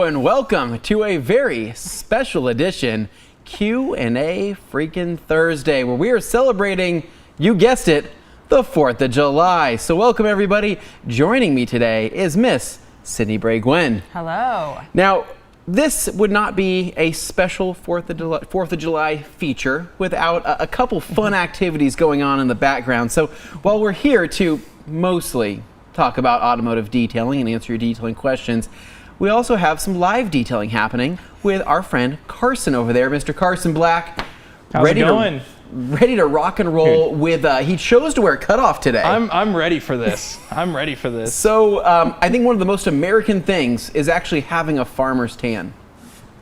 and welcome to a very special edition Q&A freaking Thursday, where we are celebrating, you guessed it, the 4th of July. So welcome everybody. Joining me today is Miss Sydney Bray-Gwen. Hello. Now, this would not be a special 4th of July feature without a couple fun activities going on in the background. So while we're here to mostly talk about automotive detailing and answer your detailing questions, we also have some live detailing happening with our friend Carson over there, Mr. Carson Black. How's it going? Ready to rock and roll with, he chose to wear cutoff today. I'm ready for this. I'm ready for this. So I think one of the most American things is actually having a farmer's tan.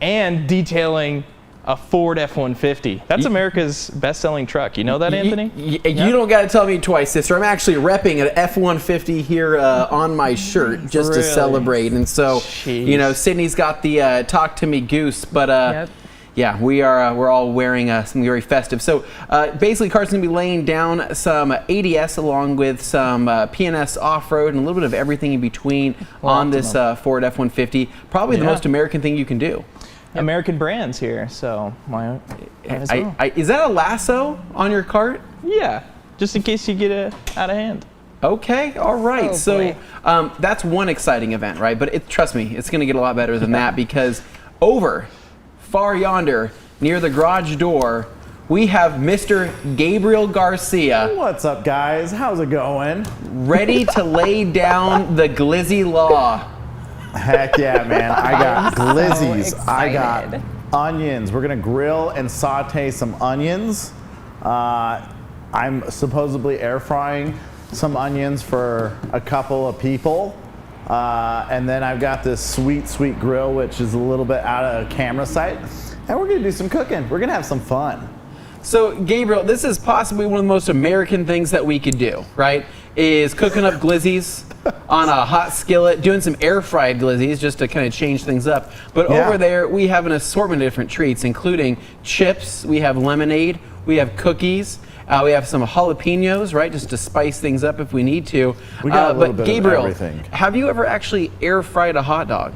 And detailing a Ford F-150. That's America's best-selling truck. You know that, Anthony? You don't got to tell me twice, sister. I'm actually repping an F-150 here on my shirt just to celebrate. And so, you know, Sydney's got the Talk to Me Goose, but yeah, we're all wearing something very festive. So basically, Carson's gonna be laying down some ADS along with some PNS off-road and a little bit of everything in between on this Ford F-150. Probably the most American thing you can do. American brands here, so why as well. Is that a lasso on your cart? Yeah, just in case you get it out of hand. Okay, all right. Oh, so that's one exciting event, right? But trust me, it's going to get a lot better than that, because over far yonder near the garage door, we have Mr. Gabriel Garcia. What's up, guys? How's it going? Ready to lay down the glizzy law. Heck yeah, man. I got glizzies. So I got excited. onions. We're going to grill and saute some onions. I'm supposedly air frying some onions for a couple of people. And then I've got this sweet, sweet grill, which is a little bit out of camera sight. And we're going to do some cooking. We're going to have some fun. So, Gabriel, this is possibly one of the most American things that we could do, right? Is cooking up glizzies on a hot skillet, doing some air-fried glizzies just to kind of change things up. But over there, we have an assortment of different treats, including chips, we have lemonade, we have cookies, we have some jalapenos, right, just to spice things up if we need to. We got a little but bit Gabriel, of everything. Have you ever actually air-fried a hot dog?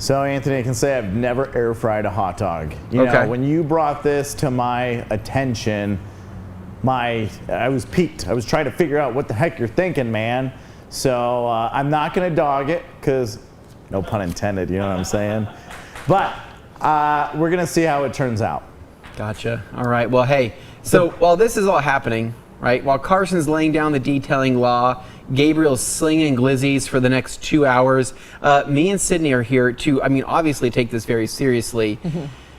So, Anthony, I can say I've never air fried a hot dog. You know, when you brought this to my attention, I was piqued. I was trying to figure out what the heck you're thinking, man. So I'm not going to dog it, because no pun intended, you know what I'm saying? But we're going to see how it turns out. Gotcha. All right. Well, hey, so while this is all happening, right, while Carson's laying down the detailing law, Gabriel's slinging glizzies for the next 2 hours, me and Sydney are here to, I mean, obviously take this very seriously.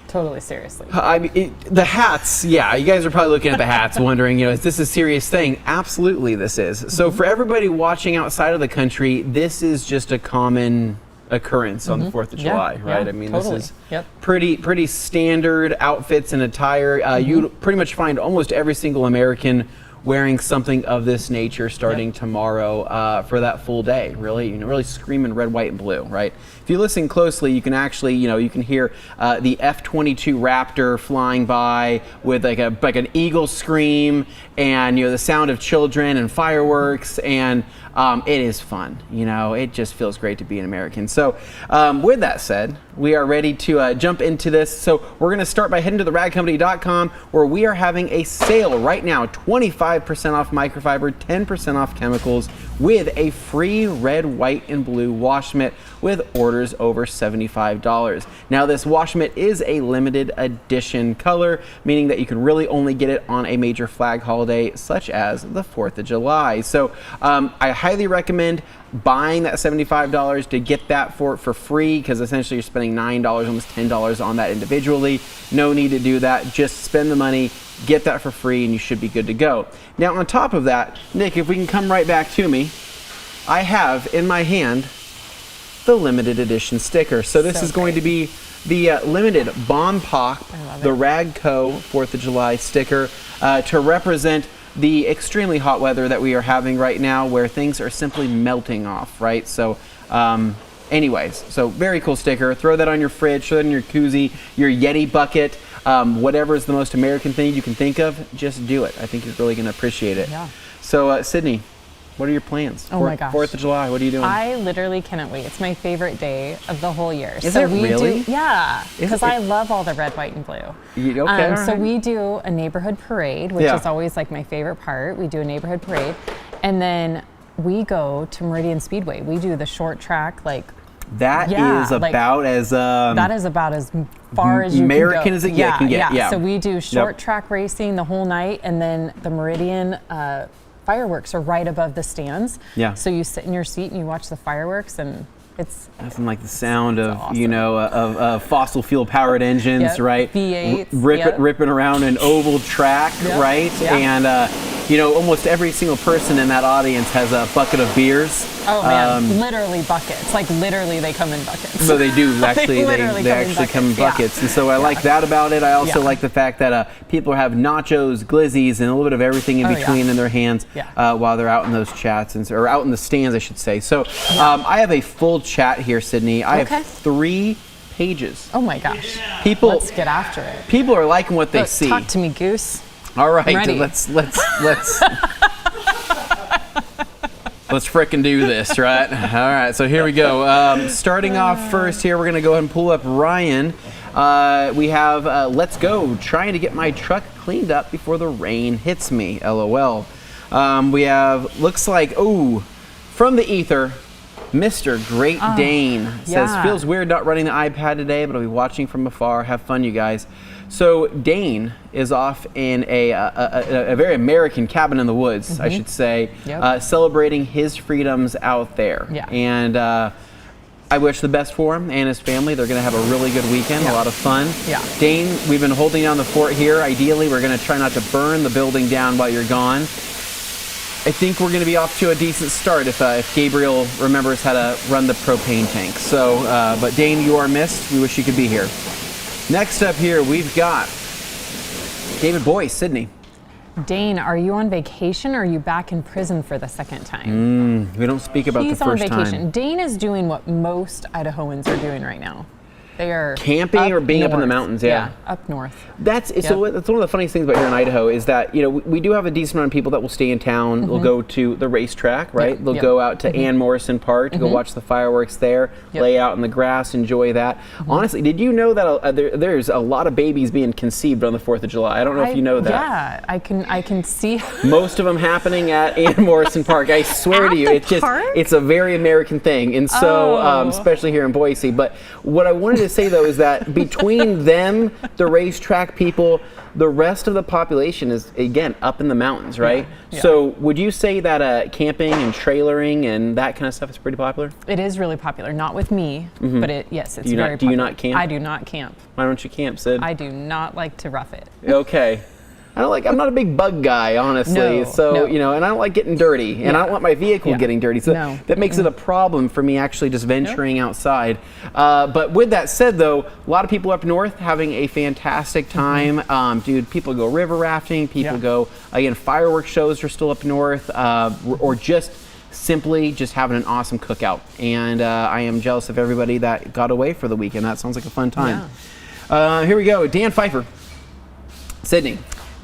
Totally seriously. I mean, the hats, yeah, you guys are probably looking at the hats wondering, you know, is this a serious thing? Absolutely this is. So for everybody watching outside of the country, this is just a common occurrence on the 4th of July, right? I mean, totally. this is pretty standard outfits and attire. You pretty much find almost every single American wearing something of this nature starting tomorrow for that full day. Really, you know, really screaming red, white, and blue, right? If you listen closely, you can actually, you know, you can hear the F-22 Raptor flying by with like an eagle scream, and you know the sound of children and fireworks, and it is fun. You know, it just feels great to be an American. So, with that said, we are ready to jump into this. So we're going to start by heading to theradcompany.com, where we are having a sale right now, 25% off microfiber, 10% off chemicals, with a free red, white, and blue wash mitt with orders over $75. Now, this wash mitt is a limited edition color, meaning that you can really only get it on a major flag holiday such as the 4th of July. So I highly recommend buying that $75 to get that for free, because essentially you're spending $9, almost $10 on that individually. No need to do that. Just spend the money, get that for free, and you should be good to go. Now, on top of that, Nick, if we can come right back to me, I have in my hand the limited edition sticker. So this is going to be the limited Bomb Pop, the Ragco 4th of July sticker, to represent the extremely hot weather that we are having right now, where things are simply melting off, right? So anyways, so very cool sticker. Throw that on your fridge, throw that in your koozie, your Yeti bucket, whatever is the most American thing you can think of, just do it. I think you're really going to appreciate it. Yeah. So Sydney, What are your plans? Oh my gosh. 4th of July, what are you doing? I literally cannot wait. It's my favorite day of the whole year. Is it really? Yeah, because it? I love all the red, white, and blue. Okay, all So right. we do a neighborhood parade, which is always like my favorite part. We do a neighborhood parade, and then we go to Meridian Speedway. We do the short track, like That is about as that is about as far as you American can go. as it can get. Yeah. So we do short track racing the whole night, and then the Meridian fireworks are right above the stands. Yeah. So you sit in your seat and you watch the fireworks, and it's nothing like the sound of awesome. of fossil fuel powered engines, right? V8s, ripping around an oval track, right? Yeah. And almost every single person in that audience has a bucket of beers. Oh man, literally buckets. Like literally, they come in buckets. So they do actually. They actually come in buckets, yeah. and so I like that about it. I also like the fact that people have nachos, glizzies, and a little bit of everything in between in their hands while they're out in those chats or out in the stands, I should say. So I have a full chat here, Sydney. I have 3 pages. Oh my gosh. People, let's get after it. People are liking what they see. Talk to me, Goose. All right, ready. let's let's frickin' do this, right? All right, so here we go. Starting off first here, we're gonna go ahead and pull up Ryan. We have let's go, trying to get my truck cleaned up before the rain hits me, LOL. We have, looks like, from the ether, Mr. Great Dane says, feels weird not running the iPad today, but I'll be watching from afar. Have fun, you guys. So Dane is off in a very American cabin in the woods, I should say, celebrating his freedoms out there. Yeah. And I wish the best for him and his family. They're going to have a really good weekend, a lot of fun. Yeah. Dane, we've been holding down the fort here. Ideally, we're going to try not to burn the building down while you're gone. I think we're going to be off to a decent start if Gabriel remembers how to run the propane tank. So, but Dane, you are missed. We wish you could be here. Next up here, we've got David Boyce, Sydney. Dane, are you on vacation or are you back in prison for the second time? We don't speak about He's the first on vacation. time. Dane is doing what most Idahoans are doing right now. They are camping or being north. up in the mountains, yeah. Up north. So that's one of the funniest things about here in Idaho is that we do have a decent amount of people that will stay in town. They'll go to the racetrack, right? They'll go out to Ann Morrison Park to go watch the fireworks there, lay out in the grass, enjoy that. Honestly, did you know that there's a lot of babies being conceived on the 4th of July? I don't know if you know that. Yeah, I can see. Most of them happening at Ann Morrison Park. I swear to you, it's a very American thing, and so especially here in Boise. But what I wanted to say though is that between them, the racetrack people, the rest of the population is again up in the mountains, right? Yeah. So would you say that camping and trailering and that kind of stuff is pretty popular? It is really popular. Not with me, but it's very popular. Do you not camp? I do not camp. Why don't you camp, Sid? I do not like to rough it. Okay. I'm not a big bug guy, honestly. And I don't like getting dirty, and I don't want my vehicle getting dirty. So that makes it a problem for me actually just venturing outside. But with that said, though, a lot of people up north having a fantastic time. Dude, people go river rafting. People go, again, fireworks shows are still up north, or just simply just having an awesome cookout. And I am jealous of everybody that got away for the weekend. That sounds like a fun time. Here we go. Dan Pfeiffer, Sydney.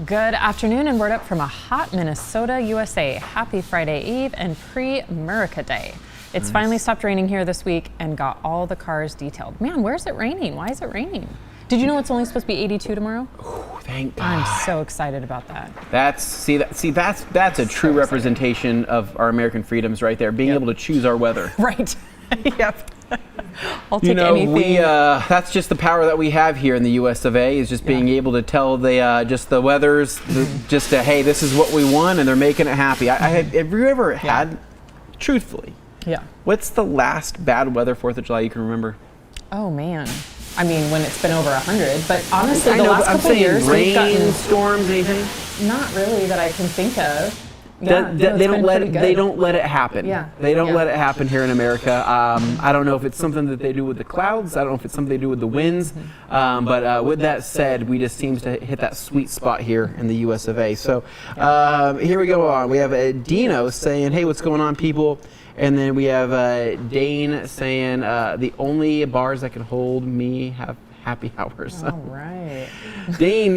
Good afternoon, and word up from a hot Minnesota, USA. Happy Friday Eve and pre-America Day. It's finally stopped raining here this week and got all the cars detailed. Man, where's it raining? Why is it raining? Did you know it's only supposed to be 82 tomorrow? Oh, thank God. I'm so excited about that. That's a true representation of our American freedoms right there. Being able to choose our weather. Right. Yep. I'll take anything. That's just the power that we have here in the U.S. of A. Is just being able to tell the weathers, hey, this is what we want, and they're making it happy. Have you ever had, truthfully? Yeah. What's the last bad weather 4th of July you can remember? Oh man. I mean, when it's been over 100, but honestly, the last couple saying years, rain, we've gotten storms, anything. Not really that I can think of. They don't let it happen. Yeah. They don't let it happen here in America. I don't know if it's something that they do with the clouds. I don't know if it's something they do with the winds. But with that said, we just seems to hit that sweet spot here in the U.S. of A. So here we go on. We have Dino saying, "Hey, what's going on, people?" And then we have Dane saying, "The only bars that can hold me have happy hours. All right. Dane,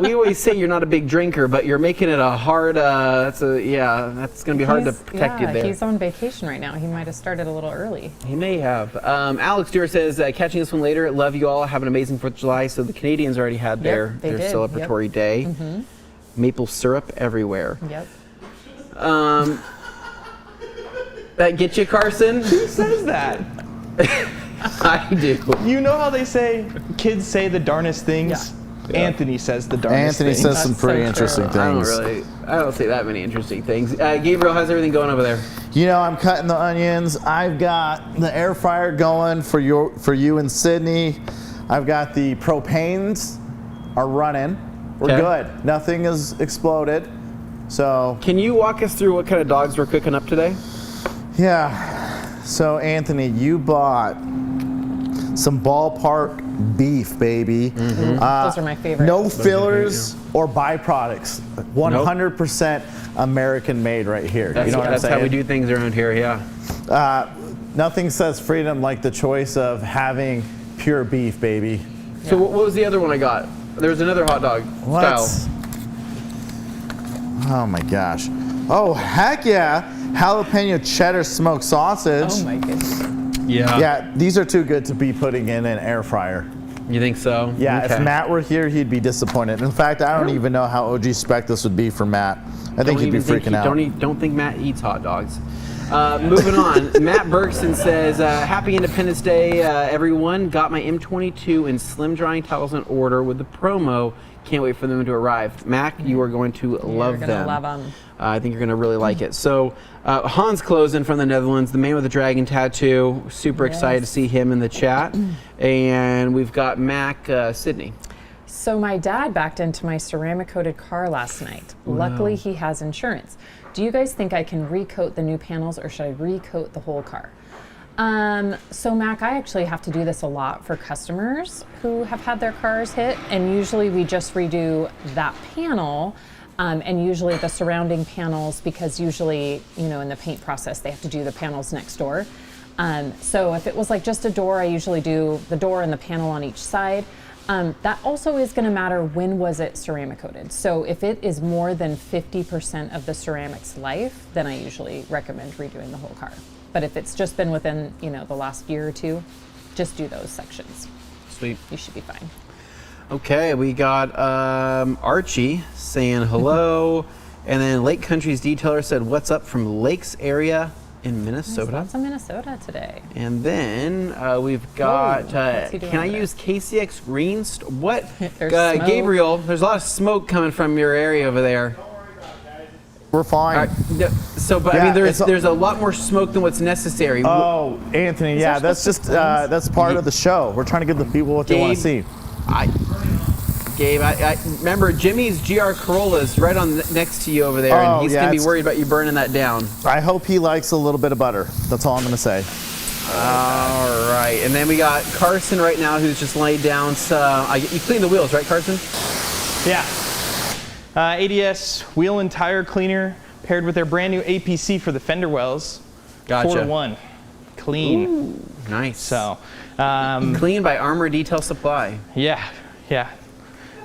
we always say you're not a big drinker, but you're making it a hard. That's going to be hard to protect you there. He's on vacation right now. He might have started a little early. He may have. Alex Dewar says, catching this one later. Love you all. Have an amazing 4th of July. So the Canadians already had their celebratory day. Mm-hmm. Maple syrup everywhere. Yep. That get you, Carson? Who says that? I do. You know how they say kids say the darnest things? Yeah. Anthony says the darnest Anthony things. says some That's pretty so interesting true. things. I don't say that many interesting things. Gabriel, how's everything going over there? You know, I'm cutting the onions. I've got the air fryer going for you in Sydney. I've got the propanes are running. We're good. Nothing has exploded. So Can you walk us through what kind of dogs we're cooking up today? yeah. So Anthony, you bought some ballpark beef, baby. Those are my favorite. No fillers or byproducts. 100% American made right here. That's, you know what I'm that's saying? how we do things around here, yeah. Nothing says freedom like the choice of having pure beef, baby. So what was the other one I got? There was another hot dog style. Oh my gosh. Oh, heck yeah. Jalapeno cheddar smoked sausage. Oh my goodness. Yeah. Yeah, these are too good to be putting in an air fryer. You think so? Yeah, Okay. if Matt were here, he'd be disappointed. In fact, I don't even know how OG spec this would be for Matt. I think he'd be freaking out. Don't think Matt eats hot dogs. Moving on, Matt Bergson says, Happy Independence Day, everyone. Got my M22 and slim drying towels in order with the promo. Can't wait for them to arrive. Mac, you are going to love them. You're gonna love them. I think you're going to really like it. So, Hans Klosen from the Netherlands, the man with the dragon tattoo. Super excited to see him in the chat. And we've got Mac Sydney. So my dad backed into my ceramic coated car last night. Luckily, he has insurance. Do you guys think I can recoat the new panels or should I recoat the whole car? So Mac, I actually have to do this a lot for customers who have had their cars hit, and usually we just redo that panel and usually the surrounding panels, because usually, you know, in the paint process they have to do the panels next door. So if it was like just a door, I usually do the door and the panel on each side. That also is going to matter when was it ceramic coated. So if it is more than 50% of the ceramic's life, then I usually recommend redoing the whole car. But if it's just been within, you know, the last year or two, just do those sections. Sweet. You should be fine. Okay, we got Archie saying hello. And then Lake Country's detailer said, what's up from Lakes area in Minnesota? Lots of Minnesota today. And then we've got, what's he doing can I over there? use KCX Green? What? There's smoke. Gabriel, there's a lot of smoke coming from your area over there. We're fine. All right, so, but I Yeah, mean, it's there's a lot more smoke than what's necessary. Oh, Anthony, yeah, there that's supposed just, to be cleanse? that's part of the show. We're trying to give the people what they want to see. Gabe, I remember Jimmy's GR Corolla's right on next to you over there, Oh, and he's yeah, gonna be it's- worried about you burning that down. I hope he likes a little bit of butter. That's all I'm going to say. All right, and then we got Carson right now, who's just laid down. You clean the wheels, right, Carson? Yeah. ADS wheel and tire cleaner paired with their brand new APC for the fender wells. Gotcha. 4-to-1. Clean. Ooh, nice. So, Clean by Armor Detail Supply. yeah.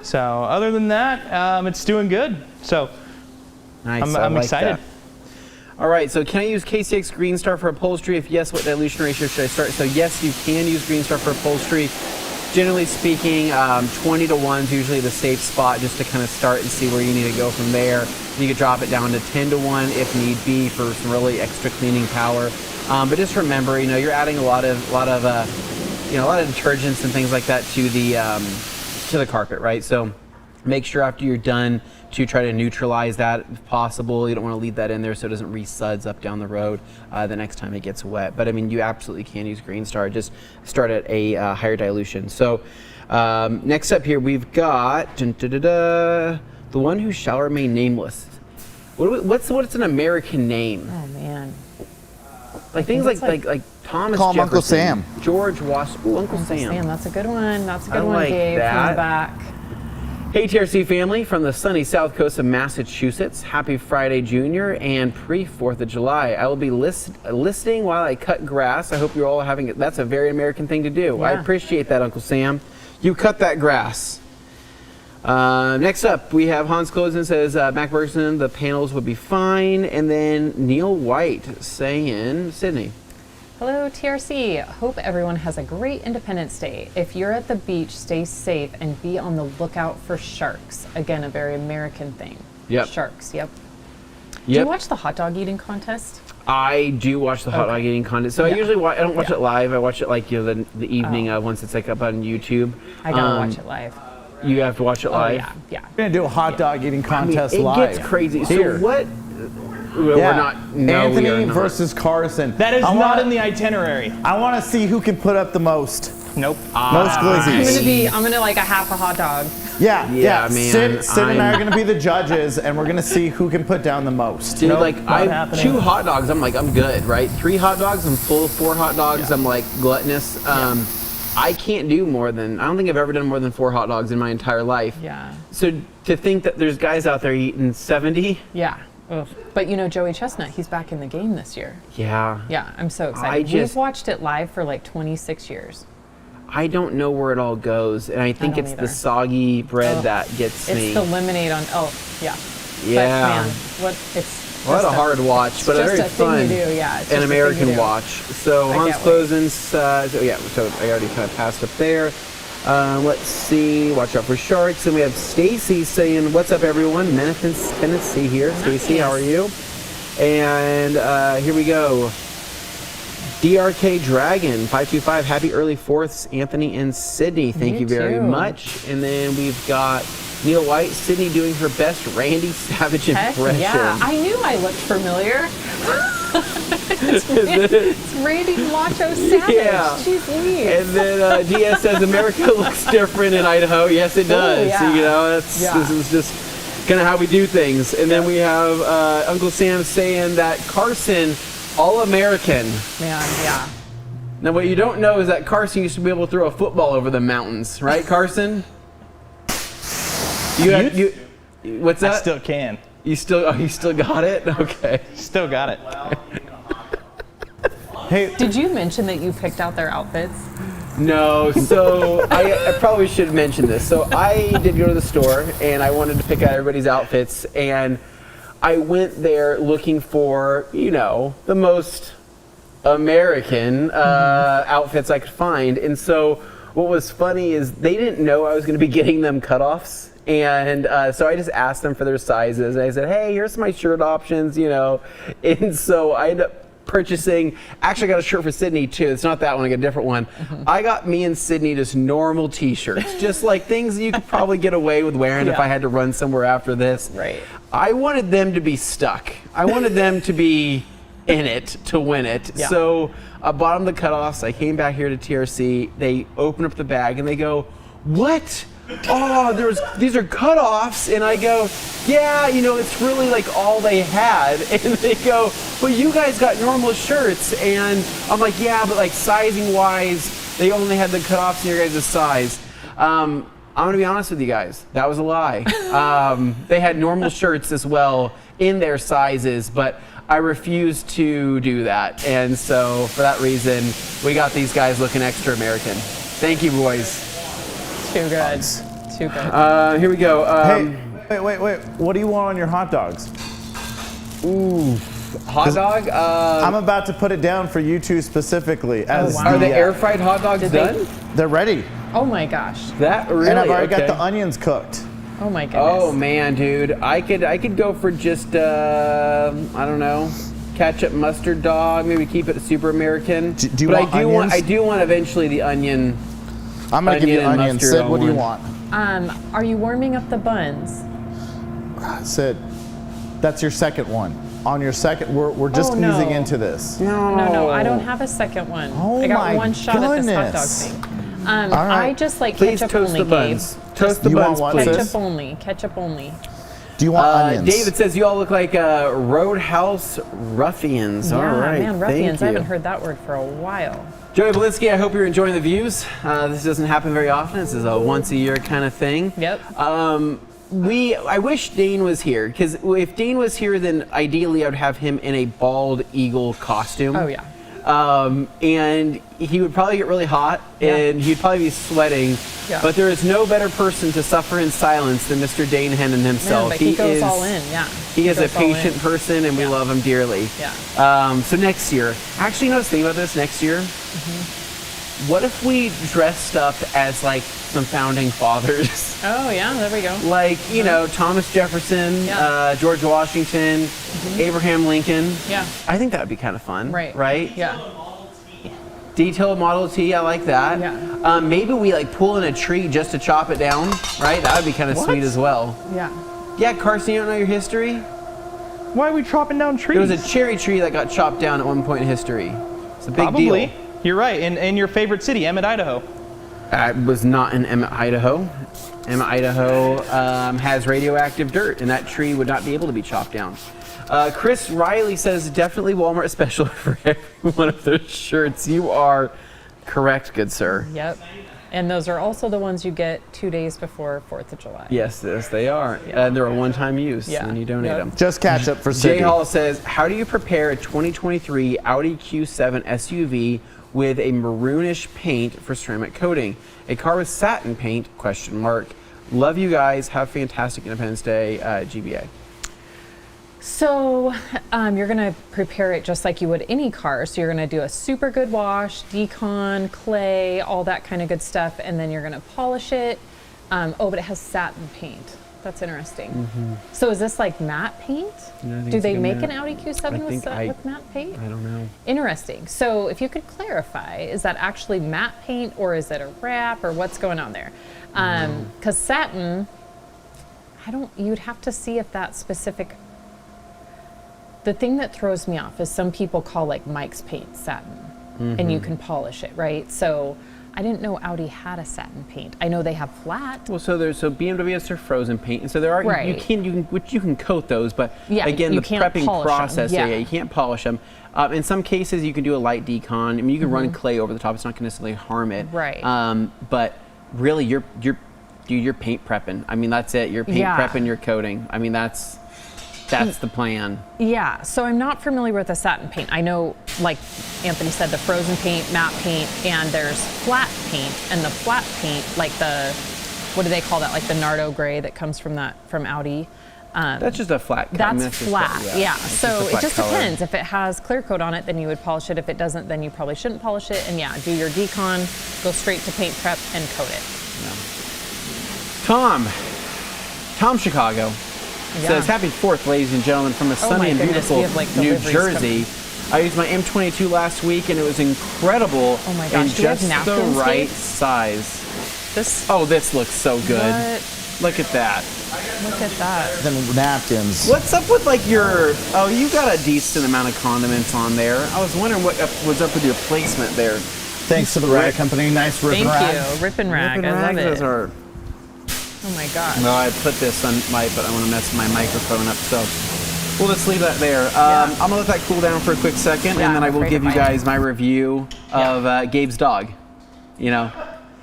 So other than that, it's doing good. So Nice. I'm like excited. that. All right, so can I use KCX Green Star for upholstery? If yes, what dilution ratio should I start? So yes, you can use Green Star for upholstery. Generally speaking, 20 to 1 is usually the safe spot just to kind of start and see where you need to go from there. You could drop it down to 10 to 1 if need be for some really extra cleaning power. But just remember, you know, you're adding a lot of detergents and things like that to the carpet, right? So make sure after you're done to try to neutralize that if possible. You don't want to leave that in there so it doesn't re-suds up down the road the next time it gets wet. But I mean, you absolutely can use Green Star. Just start at a higher dilution. So next up here, we've got the one who shall remain nameless. What's an American name? Oh man. Like things it's like Thomas Call him Jefferson, Uncle Sam. George Washington. Uncle Sam. That's a good one. That's a good I one, like Gabe, that. from the back. Hey TRC family from the sunny south coast of Massachusetts. Happy Friday Junior and pre-4th of July. I will be listening while I cut grass. I hope you're all having it. That's a very American thing to do. I Yeah. appreciate that, Uncle Sam. You cut that grass. Next up, we have Hans Closen says, Mac Bergson, the panels would be fine. And then Neil White saying, Sydney. Hello, TRC. Hope everyone has a great Independence Day. If you're at the beach, stay safe and be on the lookout for sharks. Again, a very American thing. Yep. Sharks, yep. Do you watch the hot dog eating contest? I do watch the hot dog eating contest. So I usually I don't watch it live. I watch it like the evening once it's like up on YouTube. I gotta watch it live. You have to watch it live. Yeah. We're gonna do a hot dog eating contest it live. It gets crazy. Here. So what? We're not. No, Anthony we are not. versus Carson. That is not in the itinerary. I want to see who can put up the most. Nope. Most glizzies. I'm gonna like a half a hot dog. Yeah, man, Sid and I are gonna be the judges, and we're gonna see who can put down the most. Dude, Nope, like not I happening. 2 hot dogs, I'm like, I'm good, right? 3 hot dogs, I'm full. 4 hot dogs, I'm like gluttonous. I can't do more than, I don't think I've ever done more than 4 hot dogs in my entire life. Yeah. So to think that there's guys out there eating 70. Yeah. Ugh. But you know, Joey Chestnut, he's back in the game this year. Yeah. Yeah, I'm so excited. We've watched it live for like 26 years. I don't know where it all goes, and I think don't it's either. the soggy bread that gets me. It's the lemonade on, Yeah. But man, What a hard watch, but a very fun thing you do, yeah. It's and just a thing American you do. watch. So I Hans can't wait. Closen's, so I already kind of passed up there. Let's see, watch out for sharks. And we have Stacy saying, what's up everyone? Memphis, Tennessee here. Stacy, how are you? And here we go. DRK Dragon 525, happy early 4th, Anthony and Sydney. Thank you very too. much. And then we've got Neil White, Sydney doing her best Randy Savage Heck impression. yeah, I knew I looked familiar. it's Randy Macho Savage. Yeah. Jeez Louise. And then DS says America looks different in Idaho. Yes, it does. yeah. You know, this is just kind of how we do things. And then we have Uncle Sam saying that Carson, All-American. Man, yeah. Now, what you don't know is that Carson used to be able to throw a football over the mountains, right, Carson? What's that? I still can. You still got it? Okay. Still got it. Hey, Did you mention that you picked out their outfits? No, so I probably should mention this. So I did go to the store and I wanted to pick out everybody's outfits, and I went there looking for, the most American outfits I could find. And so what was funny is they didn't know I was going to be getting them cutoffs. And so I just asked them for their sizes. And I said, hey, here's my shirt options, And so I ended up purchasing, actually I got a shirt for Sydney too. It's not that one, I got a different one. I got me and Sydney just normal t-shirts, just like things you could probably get away with wearing if I had to run somewhere after this. Right. I wanted them to be stuck. I wanted them to be in it to win it. Yeah. So I bought them the cutoffs. I came back here to TRC. They open up the bag and they go, what? Oh, these are cutoffs. And I go, yeah, it's really like all they had. And they go, well, you guys got normal shirts. And I'm like, yeah, but like sizing wise, they only had the cutoffs in your guys' size. I'm going to be honest with you guys. That was a lie. They had normal shirts as well in their sizes, but I refused to do that. And so for that reason, we got these guys looking extra American. Thank you, boys. Too good. Too good. Here we go. hey, wait. What do you want on your hot dogs? Ooh, hot dog? I'm about to put it down for you two specifically. As wow. Are the the, air fried hot dogs Did they- done? They're ready. Oh my gosh. That really? And I've already okay. got the onions cooked. Oh my goodness. Oh man, dude, I could go for just I don't know, ketchup mustard dog. Maybe keep it super American. Do you but want I do want eventually the onion. I'm gonna give you Onion and onions. mustard Sid, on what do you one. want? Are you warming up the buns? Sid, that's your second one. On your second, we're just Oh, no. easing into this. No, I don't have a second one. Oh I got my one shot at this hot dog goodness. thing. All right. I just like Please ketchup toast only, the buns. Gabe. Toast the You buns, want what, please. sis? Ketchup only. Ketchup only. Do you want onions? David says you all look like Roadhouse Ruffians. All Yeah, right, man, ruffians. thank I you. haven't heard that word for a while. Joey Belinsky, I hope you're enjoying the views. This doesn't happen very often. This is a once a year kind of thing. Yep. I wish Dane was here, because if Dane was here, then ideally I would have him in a bald eagle costume. Oh, yeah. And he would probably get really hot, and he'd probably be sweating. Yeah. But there is no better person to suffer in silence than Mr. Dane Hennon himself. Man, but he goes all in, He is a goes all in. patient person, and we love him dearly. Yeah. So next year, actually, you know, I was thinking about this next year. What if we dressed up as like some founding fathers? Oh yeah, there we go. Like, you know, Thomas Jefferson, George Washington, Abraham Lincoln. Yeah. I think that would be kind of fun. Right. Right? Yeah. Detailed Model T, I like that. Yeah. Maybe we like pull in a tree just to chop it down, right? That would be kind of sweet as well. Yeah. Yeah, Carson, you don't know your history? Why are we chopping down trees? There was a cherry tree that got chopped down at one point in history. It's a big Probably. deal. You're right. In your favorite city, Emmett, Idaho. I was not in Emmett, Idaho. Emmett, Idaho has radioactive dirt, and that tree would not be able to be chopped down. Chris Riley says definitely Walmart special for every one of those shirts. You are correct, good sir. Yep. And those are also the ones you get 2 days before 4th of July. Yes, they are. And they're a one-time use when you donate them. Just catch up for Jay Sydney. Hall says, how do you prepare a 2023 Audi Q7 SUV with a maroonish paint for ceramic coating? A car with satin paint, ? Love you guys. Have fantastic Independence Day, GBA. So you're going to prepare it just like you would any car. So you're going to do a super good wash, decon, clay, all that kind of good stuff, and then you're going to polish it. But it has satin paint. That's interesting. So is this like matte paint? Do they make an Audi Q7 with matte paint? I don't know. Interesting. So if you could clarify, is that actually matte paint or is it a wrap or what's going on there? Because satin, you'd have to see if that specific. The thing that throws me off is some people call like Mike's paint satin, and you can polish it, right? So I didn't know Audi had a satin paint. I know they have flat. Well, so BMW has their frozen paint, and so there are you can coat those, but again, the prepping process, you can't polish them. In some cases, you can do a light decon. I mean, you can run clay over the top. It's not going to necessarily harm it. Right. But really, you're paint prepping. I mean, that's it. You're paint prepping. You're coating. I mean, that's the plan. Yeah, so I'm not familiar with the satin paint. I know, like Anthony said, the frozen paint, matte paint, and there's flat paint. And the flat paint, like what do they call that? Like the Nardo gray that comes from Audi. That's just a flat. That's flat, yeah. So it just color. depends. If it has clear coat on it, then you would polish it. If it doesn't, then you probably shouldn't polish it. And do your decon, go straight to paint prep and coat it. Tom Chicago. Says, happy 4th, ladies and gentlemen, from a sunny and beautiful New Jersey. I used my M22 last week, and it was incredible. Oh my gosh, in just the right size. This looks so good. What? Look at that. Look at that. Then napkins. What's up with like you got a decent amount of condiments on there. I was wondering what was up with your placement there. Thanks to the rag company. Nice rip and rag. Thank you. Rip and rag. I love it. Oh my gosh. No, I put this on but I want to mess my microphone up, so we'll just leave that there. I'm gonna let that cool down for a quick second, and then I will give you guys my review of Gabe's dog. You know.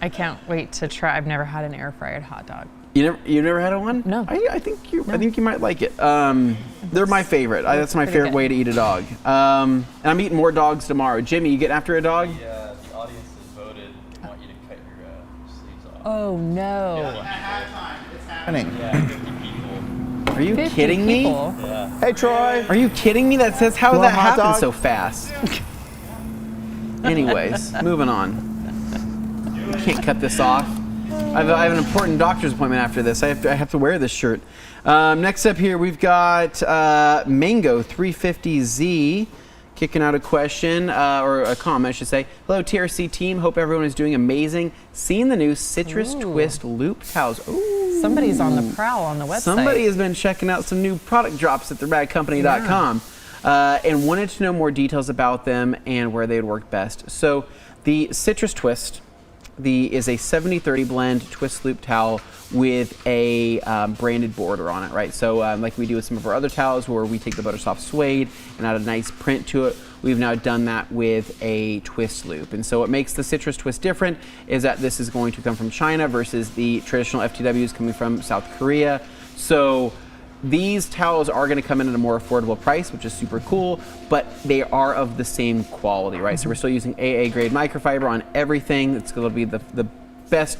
I can't wait to try. I've never had an air fried hot dog. You never had one? No. I think you might like it. They're my favorite. That's my favorite way to eat a dog. And I'm eating more dogs tomorrow. Jimmy, you getting after a dog? Yeah, the audience has voted. They want you to cut your sleeves off. Oh no. It's happening. Yeah, 50 people. Are you 50 kidding me? Yeah. Hey, Troy. Are you kidding me? That says how did Want that a hot happen dog? so fast? Anyways, moving on. Can't cut this off. I have an important doctor's appointment after this. I have to wear this shirt. Next up here, we've got Mango 350Z kicking out a question, or a comment, I should say. Hello, TRC team. Hope everyone is doing amazing. Seeing the new Citrus Twist Loop Towels. Ooh. Somebody's on the prowl on the website. Somebody has been checking out some new product drops at theragcompany.com and wanted to know more details about them and where they would work best. So the Citrus Twist is a 70-30 blend twist loop towel with a branded border on it, right? So like we do with some of our other towels where we take the Buttersoft suede and add a nice print to it, we've now done that with a twist loop. And so what makes the Citrus Twist different is that this is going to come from China versus the traditional FTWs coming from South Korea. So these towels are going to come in at a more affordable price, which is super cool, but they are of the same quality, right? So we're still using AA grade microfiber on everything. It's going to be the best,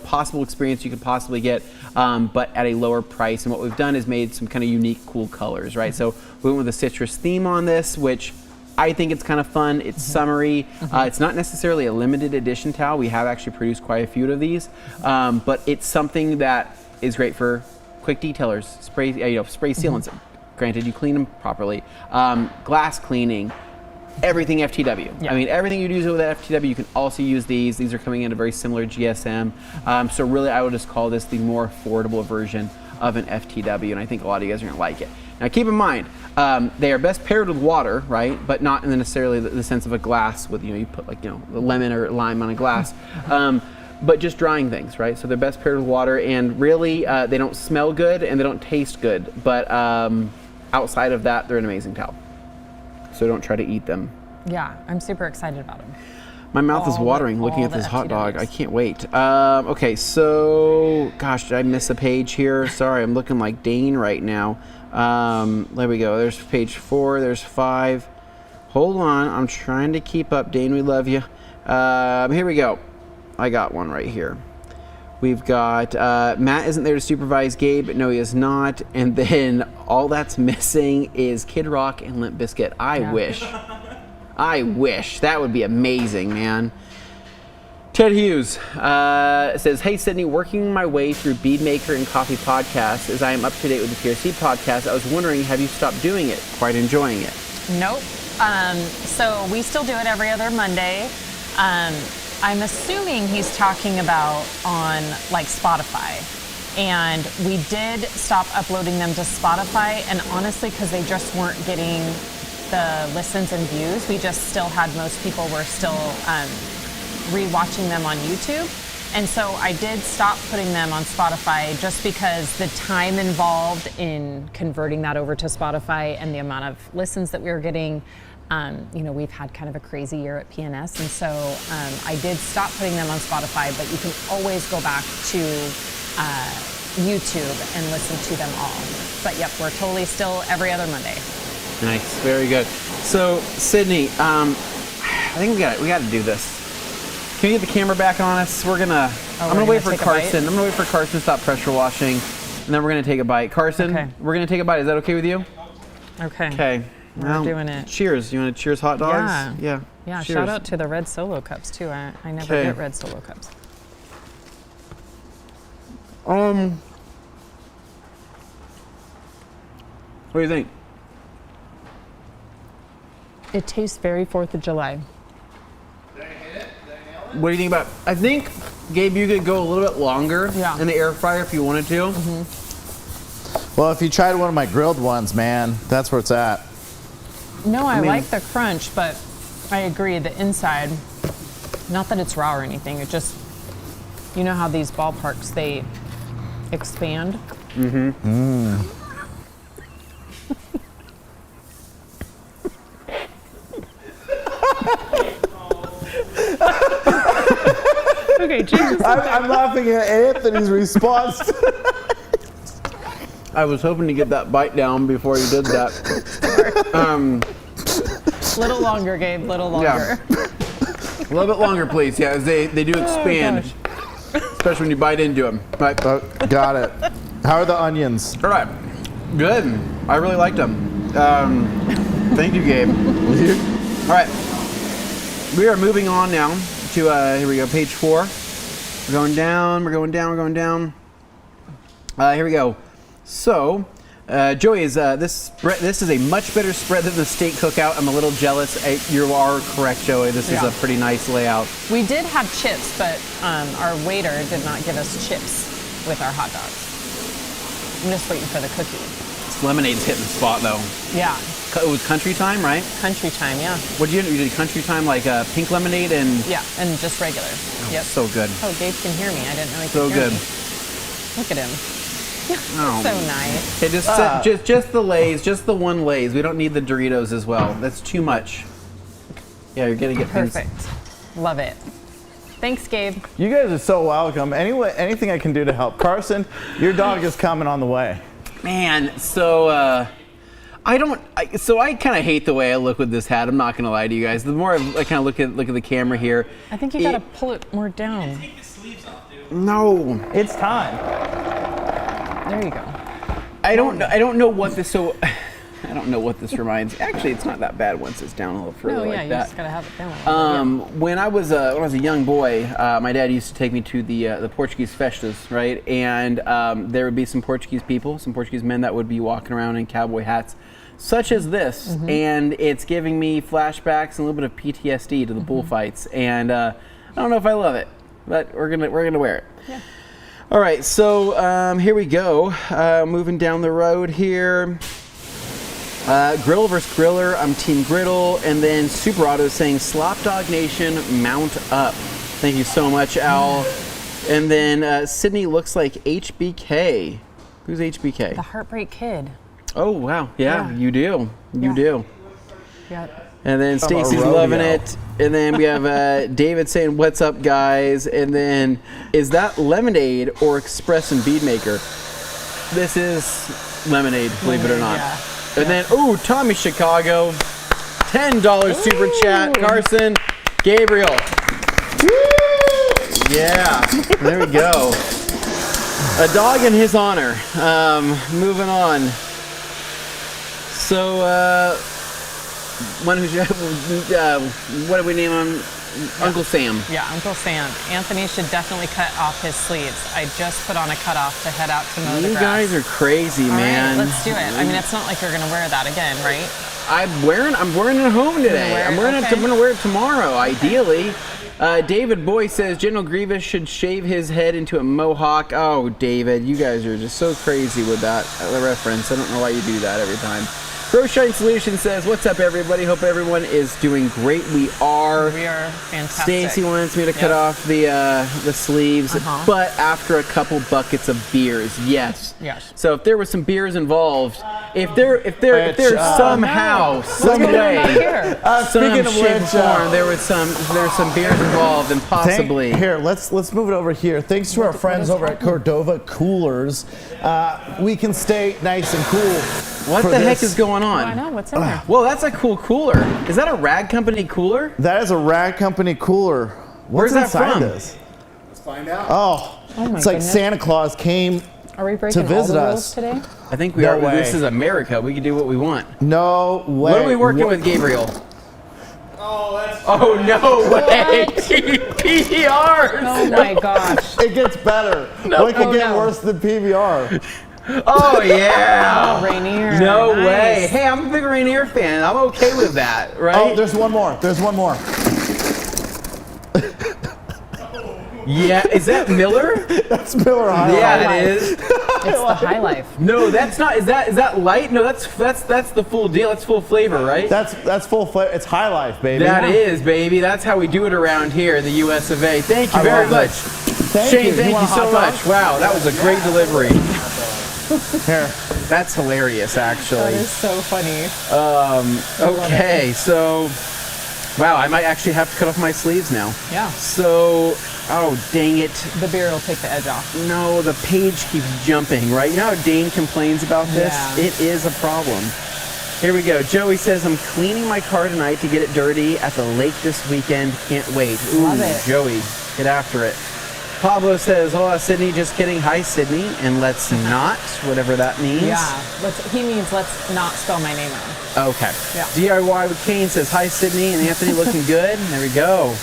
possible experience you could possibly get, but at a lower price. And what we've done is made some kind of unique, cool colors, right? So we went with a citrus theme on this, which I think it's kind of fun. It's summery. It's not necessarily a limited edition towel. We have actually produced quite a few of these, but it's something that is great for quick detailers, spray sealants. Granted, you clean them properly. Glass cleaning, everything FTW. Yeah. I mean, everything you'd use with FTW, you can also use these. These are coming in a very similar GSM. So really, I would just call this the more affordable version of an FTW, and I think a lot of you guys are gonna like it. Now keep in mind, they are best paired with water, right? But not in necessarily the sense of a glass with, you put like, the lemon or lime on a glass. But just drying things, right? So they're best paired with water, and really they don't smell good and they don't taste good. But outside of that, they're an amazing towel. So don't try to eat them. Yeah, I'm super excited about them. My mouth is watering looking at this hot dog. I can't wait. Okay, so, gosh, did I miss a page here? Sorry, I'm looking like Dane right now. There we go. There's page 4. There's 5. Hold on. I'm trying to keep up. Dane, we love you. Here we go. I got one right here. We've got Matt isn't there to supervise Gabe. No, he is not. And then all that's missing is Kid Rock and Limp Bizkit. I wish. That would be amazing, man. Ted Hughes says, hey, Sydney, working my way through Bead Maker and Coffee podcasts as I am up to date with the TRC podcast. I was wondering, have you stopped doing it? Quite enjoying it. Nope. So we still do it every other Monday. I'm assuming he's talking about on like Spotify. And we did stop uploading them to Spotify. And honestly, because they just weren't getting the listens and views, we just still had most people were still rewatching them on YouTube. And so I did stop putting them on Spotify just because the time involved in converting that over to Spotify and the amount of listens that we were getting. We've had kind of a crazy year at PNS, and so I did stop putting them on Spotify, but you can always go back to YouTube and listen to them all. But yep, we're totally still every other Monday. Nice, very good. So, Sydney, I think we got to do this. Can you get the camera back on us? I'm gonna wait for Carson. I'm gonna wait for Carson to stop pressure washing, and then we're gonna take a bite. Carson, okay. We're gonna take a bite. Is that okay with you? Okay. Okay. We're doing it. Cheers. You want to cheers hot dogs? Yeah. Cheers. Shout out to the red Solo cups too. I never get red Solo cups. What do you think? It tastes very 4th of July. What do you think about? I think, Gabe, you could go a little bit longer in the air fryer if you wanted to. Well, if you tried one of my grilled ones, man, that's where it's at. No, I like the crunch, but I agree, the inside, not that it's raw or anything, it just, you know how these ballparks, they expand? Okay, cheers. I'm laughing at Anthony's response. I was hoping to get that bite down before you did that. Little longer, Gabe, little longer. Yeah. A little bit longer, please. Yeah, as they do expand, especially when you bite into them. Right. Got it. How are the onions? All right. Good. I really liked them. Thank you, Gabe. All right. We are moving on now to, here we go, page 4. We're going down, we're going down, we're going down. Here we go. So, Joey, this is a much better spread than the steak cookout. I'm a little jealous. You are correct, Joey. This is a pretty nice layout. We did have chips, but our waiter did not give us chips with our hot dogs. I'm just waiting for the cookie. This lemonade's hitting the spot, though. Yeah. It was country time, right? Country time, yeah. What did you do? You did country time, like pink lemonade and... Yeah, and just regular. Yep. So good. Oh, Gabe can hear me. I didn't know he could hear me. Look at him. Oh. So nice. Okay, just the Lay's, just the one Lay's. We don't need the Doritos as well. That's too much. Yeah, you're gonna get perfect. Love it. Thanks, Gabe. You guys are so welcome. Anyway, anything I can do to help. Carson, your dog is coming on the way. Man, so I kind of hate the way I look with this hat. I'm not gonna lie to you guys. The more I kind of look at the camera here, I think you gotta pull it more down. Take the sleeves off, dude. No, It's time. There you go. I don't know what this. So I don't know what this reminds. Actually, it's not that bad once it's down a little further No, yeah, like you that. just gotta have it down. When I was a young boy, my dad used to take me to the Portuguese festas, right? And there would be some Portuguese people, some Portuguese men that would be walking around in cowboy hats, such as this, and it's giving me flashbacks and a little bit of PTSD to the bullfights. And I don't know if I love it, but we're gonna wear it. Yeah. All right, so here we go. Moving down the road here. Grill versus Griller, I'm Team Griddle, and then Super Auto is saying Slop Dog Nation, mount up. Thank you so much, Al. And then Sydney looks like HBK. Who's HBK? The Heartbreak Kid. Oh, wow. Yeah, you do. You Yeah. do. Yeah. And then From a Stacy's rodeo. loving it. And then we have David saying, "What's up, guys?" And then, is that lemonade or Express and Bead Maker? This is lemonade, believe it or not. Yeah. And then, Tommy Chicago, $10 super chat. Carson, Gabriel. Yeah, there we go. A dog in his honor. Moving on. So, what do we name him? Uncle Sam. Yeah, Uncle Sam. Anthony should definitely cut off his sleeves. I just put on a cutoff to head out to mow the You grass. guys are crazy, All man. right, let's do it. I mean, it's not like you're gonna wear that again, right? I'm wearing it home today. wear it? I'm wearing it. Okay. I'm gonna wear it tomorrow, ideally. David Boy says General Grievous should shave his head into a mohawk. Oh, David, you guys are just so crazy with that reference. I don't know why you do that every time. Shine Solution says, "What's up, everybody? Hope everyone is doing great. We are." We are fantastic. Stacy wants me to cut off the sleeves, but after a couple buckets of beers, yes. Yes. So if there was some beers involved, if there's somehow, some What's going on way, here? some Speaking of shape or which, form, there's some beers involved, and possibly. Here, let's move it over here. Thanks to our friends over at Cordova Coolers, we can stay nice and cool. What for the heck this. is going on? I know, what's in there? Well, that's a cool cooler. Is that a Rag Company cooler? That is a Rag Company cooler. Where's that inside from? This? Let's find out. Oh, my it's like goodness. Santa Claus came. Are we breaking to visit all the rules us. today? I think we No are. way. This is America. We can do what we want. No way. What are we working with, Gabriel? Oh, that's Oh, no way. PBRs. Oh my gosh. It gets better. What could get worse than PBR? Oh, yeah. Oh, Rainier. No Nice. way. Hey, I'm a big Rainier fan. I'm okay with that, right? Oh, there's one more. There's one more. Yeah, is that Miller? That's Miller High Life. Yeah, it is. It's the High Life. No, that's not. Is that light? No, that's the full deal. That's full flavor, right? That's full flavor. It's High Life, baby. That is, baby. That's how we do it around here in the U.S. of A. Thank you I very love much. Thank Shane, you. thank you want a so hot much. dog? Wow, that was a great delivery. Here. That's hilarious, That actually. is so funny. Okay, so, wow, I might actually have to cut off my sleeves now. Yeah. So, oh, dang it. The beer will take the edge off. No, the page keeps jumping, right? You know how Dane complains about this? Yeah. It is a problem. Here we go. Joey says, I'm cleaning my car tonight to get it dirty at the lake this weekend. Can't wait. Ooh, Love it. Joey, get after it. Pablo says, hola, Sydney. Just kidding. Hi, Sydney. And let's not, whatever that means. Yeah. He means let's not spell my name wrong. Okay. Yeah. DIY with Kane says, hi, Sydney. And Anthony looking good. There we go.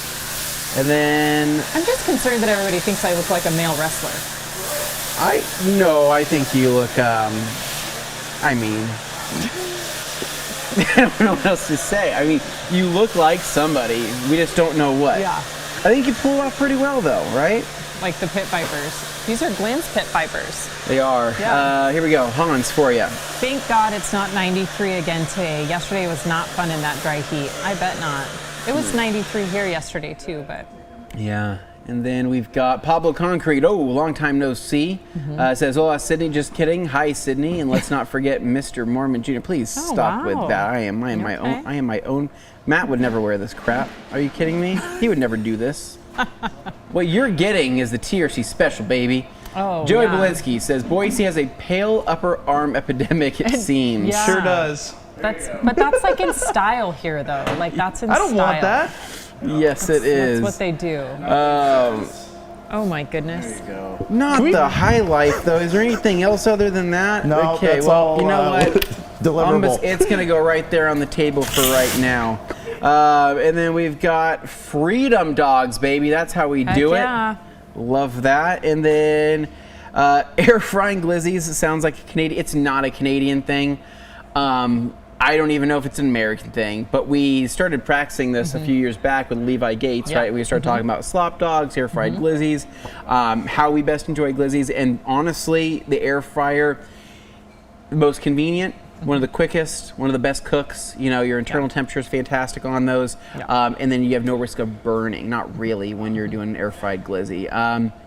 And then I'm just concerned that everybody thinks I look like a male wrestler. I think you look, I mean, I don't know what else to say. I mean, you look like somebody. We just don't know what. Yeah. I think you pull off pretty well, though, right? Like the pit vipers. These are Glenn's pit vipers. They are. Yeah. Here we go. Hans for you. Thank God it's not 93 again today. Yesterday was not fun in that dry heat. I bet not. It was 93 here yesterday too, but. Yeah. And then we've got Pablo Concrete. Oh, long time no see. Says, hola, Sydney. Just kidding. Hi, Sydney. And let's not forget Mr. Mormon Jr. Please Oh, stop wow. with that. I am my Okay. own. I am my own. Matt would never wear this crap. Are you kidding me? He would never do this. What you're getting is the TRC special, baby. Oh, Joey yeah. Belinsky says Boise has a pale upper arm epidemic, it seems. Yeah. Sure does. But that's like in style here, though. Like that's in I don't style. want that. Yes, it is. That's what they do. Oh my goodness. Not the highlight, though. Is there anything else other than that? No, Okay, that's well, all, you know what? deliverable. It's going to go right there on the table for right now. And then we've got Freedom Dogs, baby. That's how we do yeah. it. Love that. And then air frying glizzies. It sounds like a Canadian. It's not a Canadian thing. I don't even know if it's an American thing, but we started practicing this a few years back with Levi Gates, Yeah. right? We started talking about slop dogs, air fried glizzies, how we best enjoy glizzies, and honestly, the air fryer, the most convenient, one of the quickest, one of the best cooks. You know, your internal temperature is fantastic on those, and then you have no risk of burning. Not really when you're doing an air fried glizzy.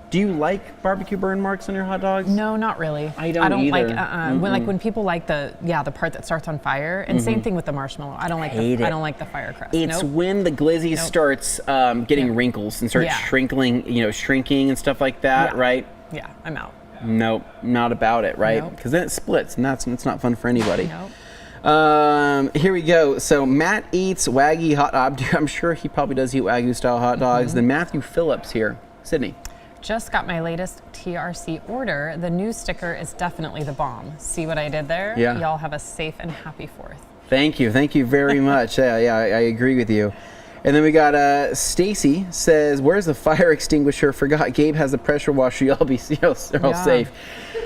Do you like barbecue burn marks on your hot dogs? No, not really. I don't like either. when people like the part that starts on fire, and same thing with the marshmallow. I don't like Hate it. I don't like the fire crust. It's Nope. when the glizzy starts getting wrinkles and starts Yeah. shrinking and stuff like that, Yeah. right? Yeah, I'm out. Nope, not about it, right? Nope. Because then it splits, and it's not fun for anybody. Nope. Here we go. So Matt eats Wagyu hot dog. I'm sure he probably does eat Wagyu style hot dogs. Then Matthew Phillips here, Sydney. Just got my latest TRC order. The new sticker is definitely the bomb. See what I did there? Yeah. Y'all have a safe and happy 4th. Thank you very much. I agree with you. And then we got Stacy says, "Where's the fire extinguisher? Forgot Gabe has the pressure washer. Y'all be all safe."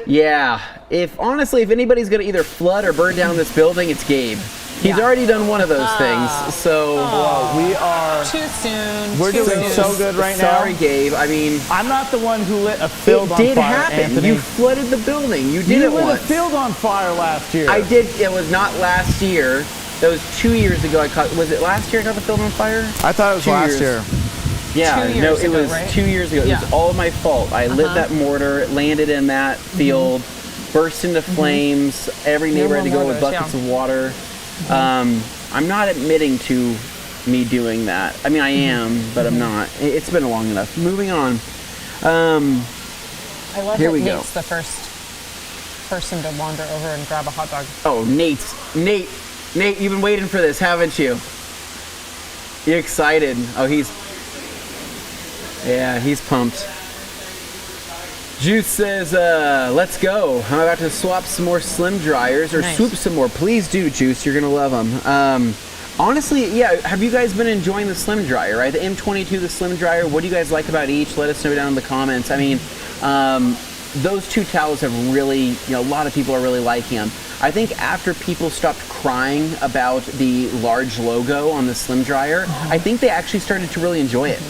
Yeah. If anybody's gonna either flood or burn down this building, it's Gabe. He's already done one of those things. So we are. Too soon. We're too doing soon. so good right now. sorry, Gabe. I mean, I'm not the one who lit a field it on did fire, happen. Anthony. You flooded the building. You did You it lit once. a field on fire last year. I did. It was not last year. That was 2 years ago. Was it last year I got the field on fire? I thought it was 2 last years. year. Yeah, 2 no, years it ago, was right? 2 years ago. It Yeah. was all my fault. I lit that mortar, it landed in that field, burst into flames. Every neighbor had to go with mortars, buckets of water. I'm not admitting to me doing that. I mean, I am, but I'm not. It's been long enough. Moving on. I love Here that we go. Nate's the first person to wander over and grab a hot dog. Oh, Nate, you've been waiting for this, haven't you? You excited? Oh, he's pumped. Juice says, let's go. I'm about to swap some more Slim Dryers, or Nice. swoop some more. Please do, Juice. You're going to love them. Honestly, yeah, have you guys been enjoying the Slim Dryer, right? The M22, the Slim Dryer. What do you guys like about each? Let us know down in the comments. I mean, those two towels have really, a lot of people are really liking them. I think after people stopped crying about the large logo on the Slim Dryer, I think they actually started to really enjoy it.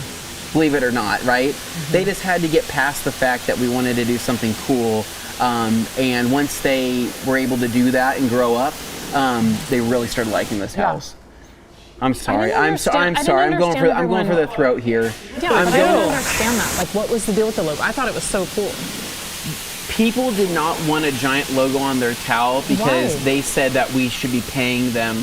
Believe it or not, right? They just had to get past the fact that we wanted to do something cool. And once they were able to do that and grow up, they really started liking this house. I'm sorry. I'm sorry. I'm going for the throat here. Yeah, but I don't understand that. Like, what was the deal with the logo? I thought it was so cool. People did not want a giant logo on their towel because Why? they said that we should be paying them,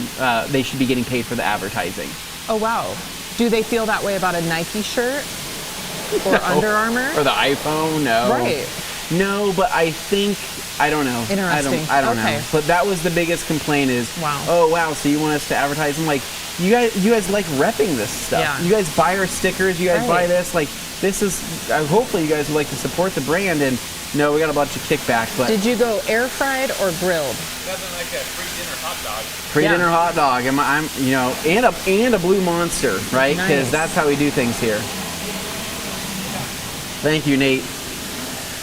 they should be getting paid for the advertising. Oh, wow. Do they feel that way about a Nike shirt? Or Under Armour? Or the iPhone? No. Right. No, but I think, I don't know. Interesting. I don't Okay. know. But that was the biggest complaint is, Wow. oh, wow, so you want us to advertise? I'm like, you guys like repping this stuff. Yeah. You guys buy our stickers. You guys buy Right. this. Like, this is, hopefully you guys would like to support the brand. And no, we got a bunch of kickback. But Did you go air fried or grilled? Nothing like a free dinner hot dog. pre-dinner hot dog. And a Blue Monster, right? Because Nice. that's how we do things here. Thank you, Nate.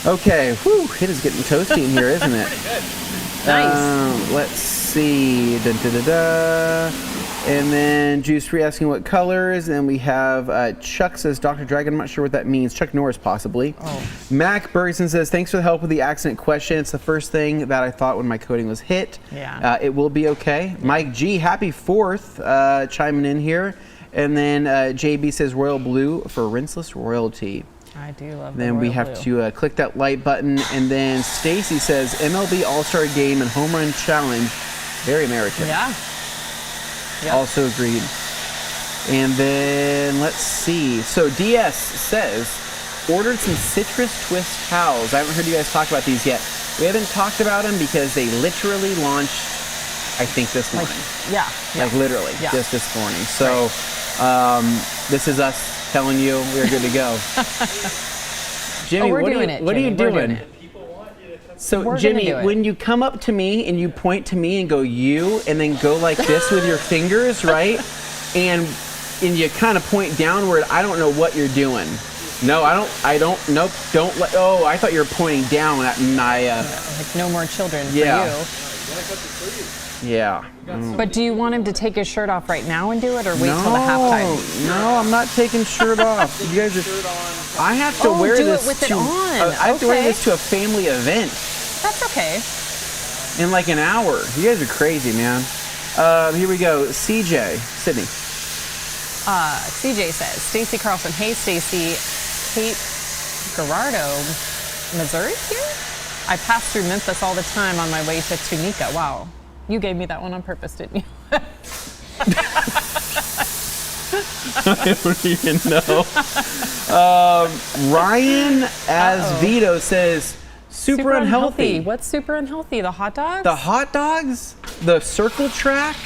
Okay, whew, it is getting toasty in here, isn't it? Nice. Let's see. Dun, dun, dun, dun. And then Juice Free asking what colors. And we have Chuck says Dr. Dragon. I'm not sure what that means. Chuck Norris, possibly. Oh. Mac Bergson says, thanks for the help with the accident question. It's the first thing that I thought when my coating was hit. Yeah. It will be okay. Mike G, happy 4th, chiming in here. And then JB says Royal Blue for rinseless royalty. I do love the Then we royal have blue. to click that like button. And then Stacy says MLB All-Star Game and Home Run Challenge. Very American. Yeah. Yep. Also agreed. And then let's see. So DS says, ordered some citrus twist towels. I haven't heard you guys talk about these yet. We haven't talked about them because they literally launched, I think, this morning. Like literally, just this morning. So this is us telling you we're good to go. Jimmy, what are you doing? So Jimmy, when you come up to me and you point to me and go you, and then go like this with your fingers, right? And you kind of point downward, I don't know what you're doing. No, nope, don't let, oh, I thought you were pointing down at my, like no more children for you. Yeah. But do you want him to take his shirt off right now and do it, or wait till the halftime? No, I'm not taking shirt off. You guys are, I have to wear this with it on. I have to wear this to a family event. That's okay. In like an hour. You guys are crazy, man. Here we go. CJ, Sydney. CJ says, Stacy Carlson, hey Stacy, Cape Girardeau, Missouri here? I pass through Memphis all the time on my way to Tunica. Wow. You gave me that one on purpose, didn't you? I don't even know. Ryan Vito says, super unhealthy. What's super unhealthy? The hot dogs? The hot dogs? The circle track?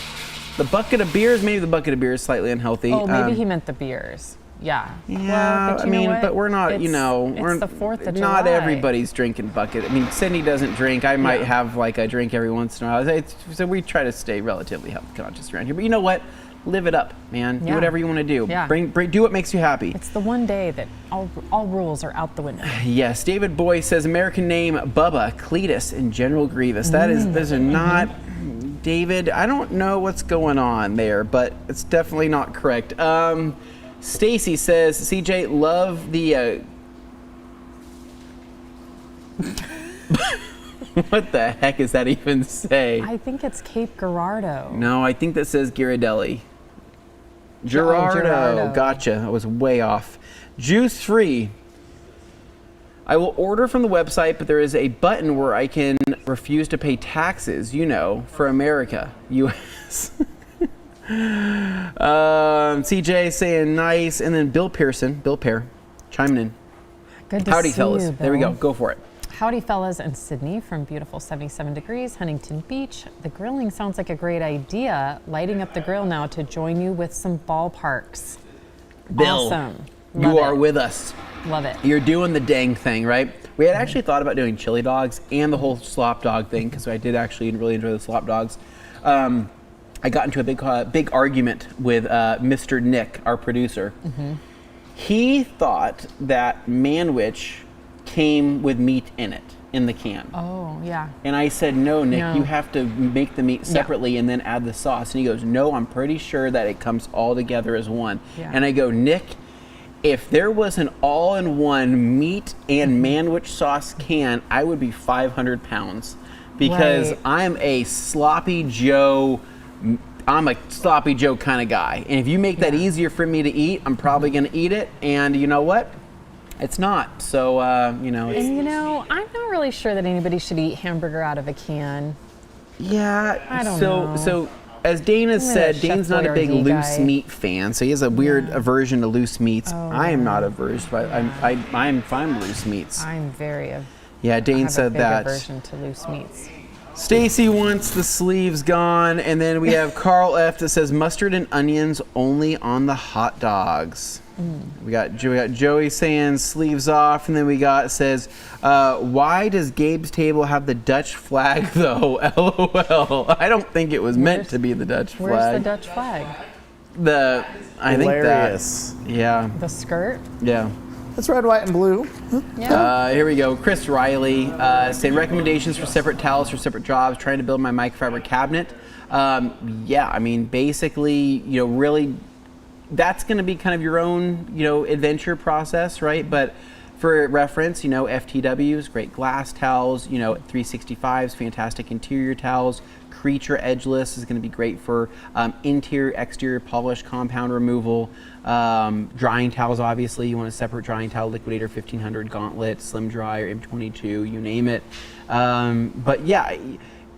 The bucket of beers? Maybe the bucket of beers is slightly unhealthy. Oh, maybe he meant the beers. Yeah. Yeah, Well, but we're not, it's, we're the 4th of July. Not everybody's drinking bucket. I mean, Sydney doesn't drink. I might have like a drink every once in a while. So we try to stay relatively health conscious around here. But you know what? Live it up, man. Do whatever you want to do. Yeah. Do what makes you happy. It's the one day that all rules are out the window. Yes. David Boy says American name Bubba, Cletus, and General Grievous. Those are not. David, I don't know what's going on there, but it's definitely not correct. Stacy says, CJ, love the... What the heck does that even say? I think it's Cape Girardeau. No, I think that says Ghirardelli. Girardeau. Gotcha. I was way off. Juice free. I will order from the website, but there is a button where I can refuse to pay taxes, for America, U.S. CJ saying nice, and then Bill Pear, chiming in. Good to Howdy, see fellas. you, There we go. Go for it. Howdy, fellas, and Sydney from beautiful 77 degrees, Huntington Beach. The grilling sounds like a great idea. Lighting up the grill now to join you with some ballparks. Bill, awesome. You are with us. Love it. You're doing the dang thing, right? We had actually thought about doing chili dogs and the whole slop dog thing, because I did actually really enjoy the slop dogs. I got into a big argument with Mr. Nick, our producer. Mm-hmm. He thought that Manwich came with meat in it, in the can. Oh, yeah. And I said, no, Nick, you have to make the meat separately and then add the sauce. And he goes, no, I'm pretty sure that it comes all together as one. Yeah. And I go, Nick, if there was an all-in-one meat and Manwich sauce can, I would be 500 pounds. Because I'm a sloppy Joe kind of guy. And if you make that easier for me to eat, I'm probably going to eat it. And you know what? It's not. So, I'm not really sure that anybody should eat hamburger out of a can. Yeah. I don't know. So, as Dana said, Dane's not a big loose meat fan. So he has a weird aversion to loose meats. I am not averse, but I'm fine with loose meats. I'm very. Dane said that. Aversion to loose meats. Stacy wants the sleeves gone, and then we have Carl F. that says mustard and onions only on the hot dogs. We got Joey saying sleeves off, and then we says, why does Gabe's table have the Dutch flag though? LOL. I don't think it was meant to be the Dutch flag. Where's the Dutch flag? I think Hilarious. The skirt? Yeah. It's red, white, and blue. Here we go. Chris Riley saying recommendations for separate towels for separate jobs. Trying to build my microfiber cabinet. Basically, really, that's going to be kind of your own, adventure process, right? But for reference, FTWs, great glass towels. 365s, fantastic interior towels. Creature Edgeless is going to be great for interior, exterior polish, compound removal. Drying towels, obviously, you want a separate drying towel, Liquidator 1500, Gauntlet, Slim Dry, or M22, you name it. But yeah,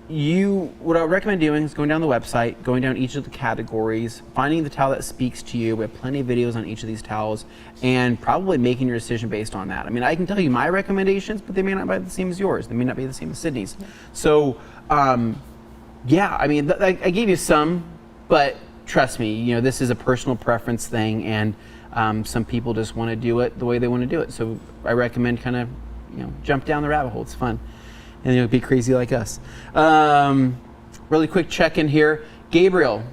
what I would recommend doing is going down the website, going down each of the categories, finding the towel that speaks to you. We have plenty of videos on each of these towels, and probably making your decision based on that. I mean, I can tell you my recommendations, but they may not be the same as yours. They may not be the same as Sydney's. So, yeah, I mean, I gave you some, but trust me, you know, this is a personal preference thing, and some people just want to do it the way they want to do it. So I recommend kind of, you know, jump down the rabbit hole. It's fun. And you'll be crazy like us. Really quick check-in here. Gabriel,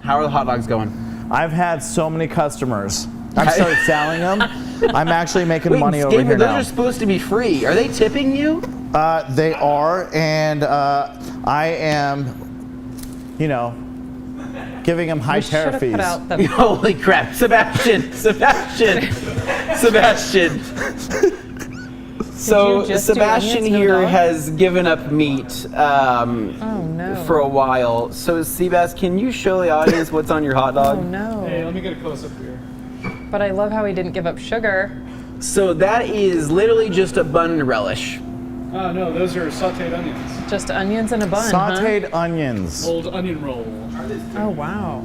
how are the hot dogs going? I've had so many customers. I've started selling them. I'm actually making money over Gabriel, here those now. are supposed to be free. Are they tipping you? They are, and I am, you know, giving them high tariff fees. Holy crap, Sebastian. So just do Sebastian onions, no here dog? has given up meat Oh no. for a while. So Sebas, can you show the audience what's on your hot dog? Oh no. Hey, let me get a close up here. But I love how he didn't give up sugar. So that is literally just a bun and relish. Oh no, those are sauteed onions. Just onions and a bun, Sauteed onions. Old onion roll. huh? Oh wow.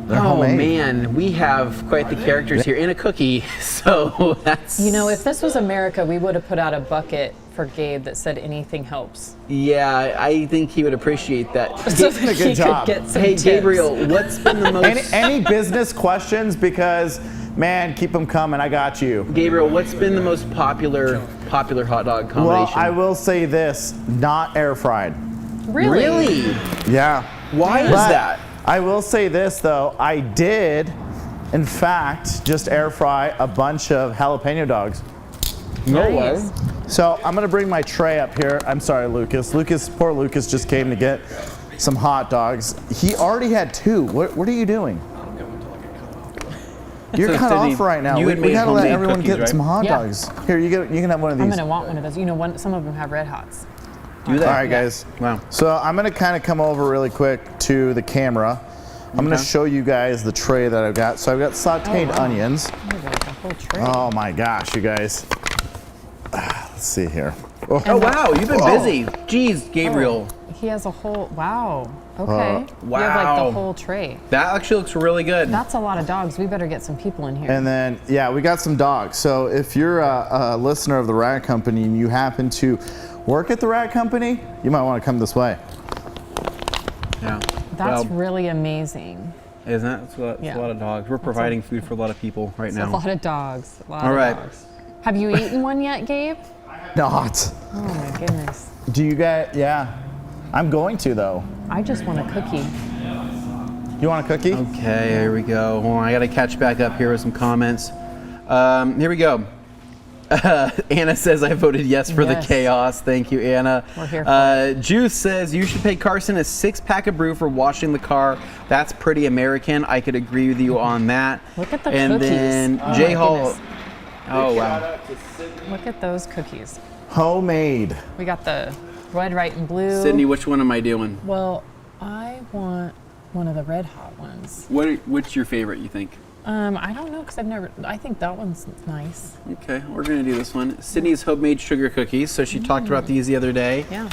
They're Oh homemade. man, we have quite the characters here in a cookie. So that's, You know, if this was America, we would have put out a bucket for Gabe that said anything helps. yeah, I think he would appreciate that. So did a that good he job. could get some Hey tips. Gabriel, what's been the most Any business questions? Because, man, keep them coming. I got you. Gabriel, what's been the most popular hot dog combination? Well, I will say this, not air fried. Really? Yeah. Why is But that? I will say this, though. I did, in fact, just air fry a bunch of jalapeno dogs. No Nice. way. So I'm going to bring my tray up here. I'm sorry, Lucas. Poor Lucas just came to get some hot dogs. He already had two. What are you doing? You're So cut Sydney, off right now. you We had made got to let homemade everyone cookies, get right? some hot Yeah. dogs. Here, you can have one of these. I'm gonna want one of those. You know, some of them have red hots. Do that. All right, guys. Wow. So I'm going to kind of come over really quick to the camera. I'm going to show you guys the tray that I've got. So I've got sauteed wow. onions. Oh, like a whole tray. Oh my gosh, you guys. Let's see here. Oh wow, you've been Oh. busy. Jeez, Gabriel. He has a whole. Wow. Okay. You have like wow. the whole tray. That actually looks really good. That's a lot of dogs. We better get some people in here. And then, yeah, we got some dogs. So if you're a listener of the Rat Company and you happen to work at the Rat Company, you might want to come this way. Yeah. That's Well, really amazing. isn't that? It's a Yeah. lot of dogs. We're providing food for a lot of people right It's now. a lot of dogs. A lot All of right. dogs. Have you eaten one yet, Gabe? Not. Oh my goodness. Do you guys, yeah. I'm going to, though. I just want a cookie. You want a cookie? Okay, here we go. Hold on, I gotta catch back up here with some comments. Here we go. Anna says I voted yes for the Yes. chaos. Thank you, Anna. We're here for Juice says you should pay Carson a 6-pack of brew for washing the car. That's pretty American. I could agree with you on that. Look at the and cookies. then Oh Jay my Hall. goodness. Oh wow. Look at those cookies. Homemade. We got the red, white, and blue. Sydney, which one am I doing? Well, I want one of the red hot ones. What's your favorite? You think? I don't know because I think that one's nice. Okay, we're gonna do this one. Sydney's homemade sugar cookies. So she talked about these the other day. Yeah.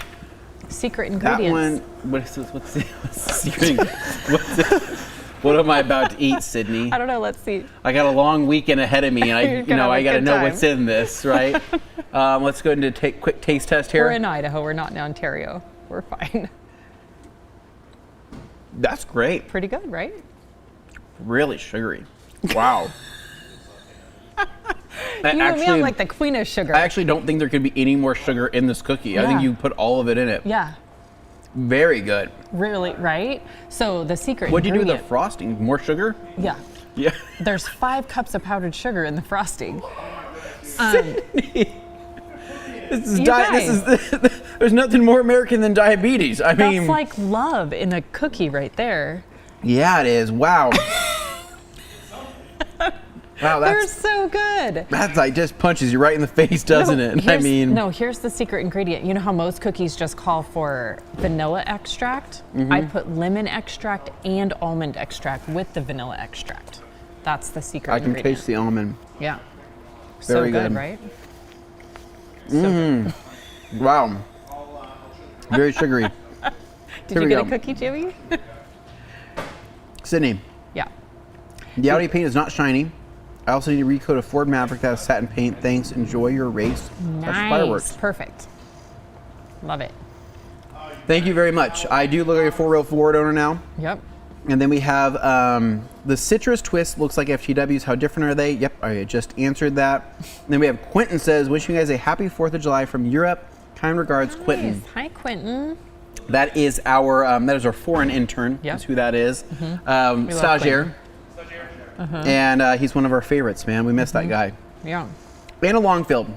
Secret That ingredients. one. What's the secret? What am I about to eat, Sydney? I don't know. Let's see. I got a long weekend ahead of me, and You're gonna have I a got to good know time. what's in this, right? Let's go into take quick taste test here. We're in Idaho. We're not in Ontario. We're fine. That's great. Pretty good, right? Really sugary. Wow. You know me, I'm like the queen of sugar. I actually don't think there could be any more sugar in this cookie. I think Yeah. you put all of it in it. Yeah. Very good. Really, right? So the secret What'd you do with the ingredient. frosting? More sugar? Yeah. Yeah. There's 5 cups of powdered sugar in the frosting. This is You there's nothing more American than diabetes. I mean, That's like love in a cookie right there. yeah, it is. Wow. Wow, They're so good. that's like just punches you right in the face, doesn't it? I mean, here's the secret ingredient. You know how most cookies just call for vanilla extract? Mm-hmm. I put lemon extract and almond extract with the vanilla extract. That's the secret I can ingredient. taste the almond. Yeah. So Very good, good. right? Wow. Very sugary. Did you get a cookie, Jimmy? Sydney, Yeah. the Audi paint is not shiny. I also need to recoat a Ford Maverick that has satin paint. Thanks. Enjoy your race. That's fireworks. Perfect. Love it. Thank you very much. I do look like a four-wheel Ford owner now. Yep. And then we have the Citrus Twist. Looks like FTWs. How different are they? Yep, I just answered that. And then we have Quentin says, wishing you guys a happy 4th of July from Europe. Kind regards, Nice. Quentin. Hi, Quentin. That is our foreign intern. Yep. That's who that is. love Stagiaire. And he's one of our favorites, man. We miss that guy. Yeah. Anna Longfield.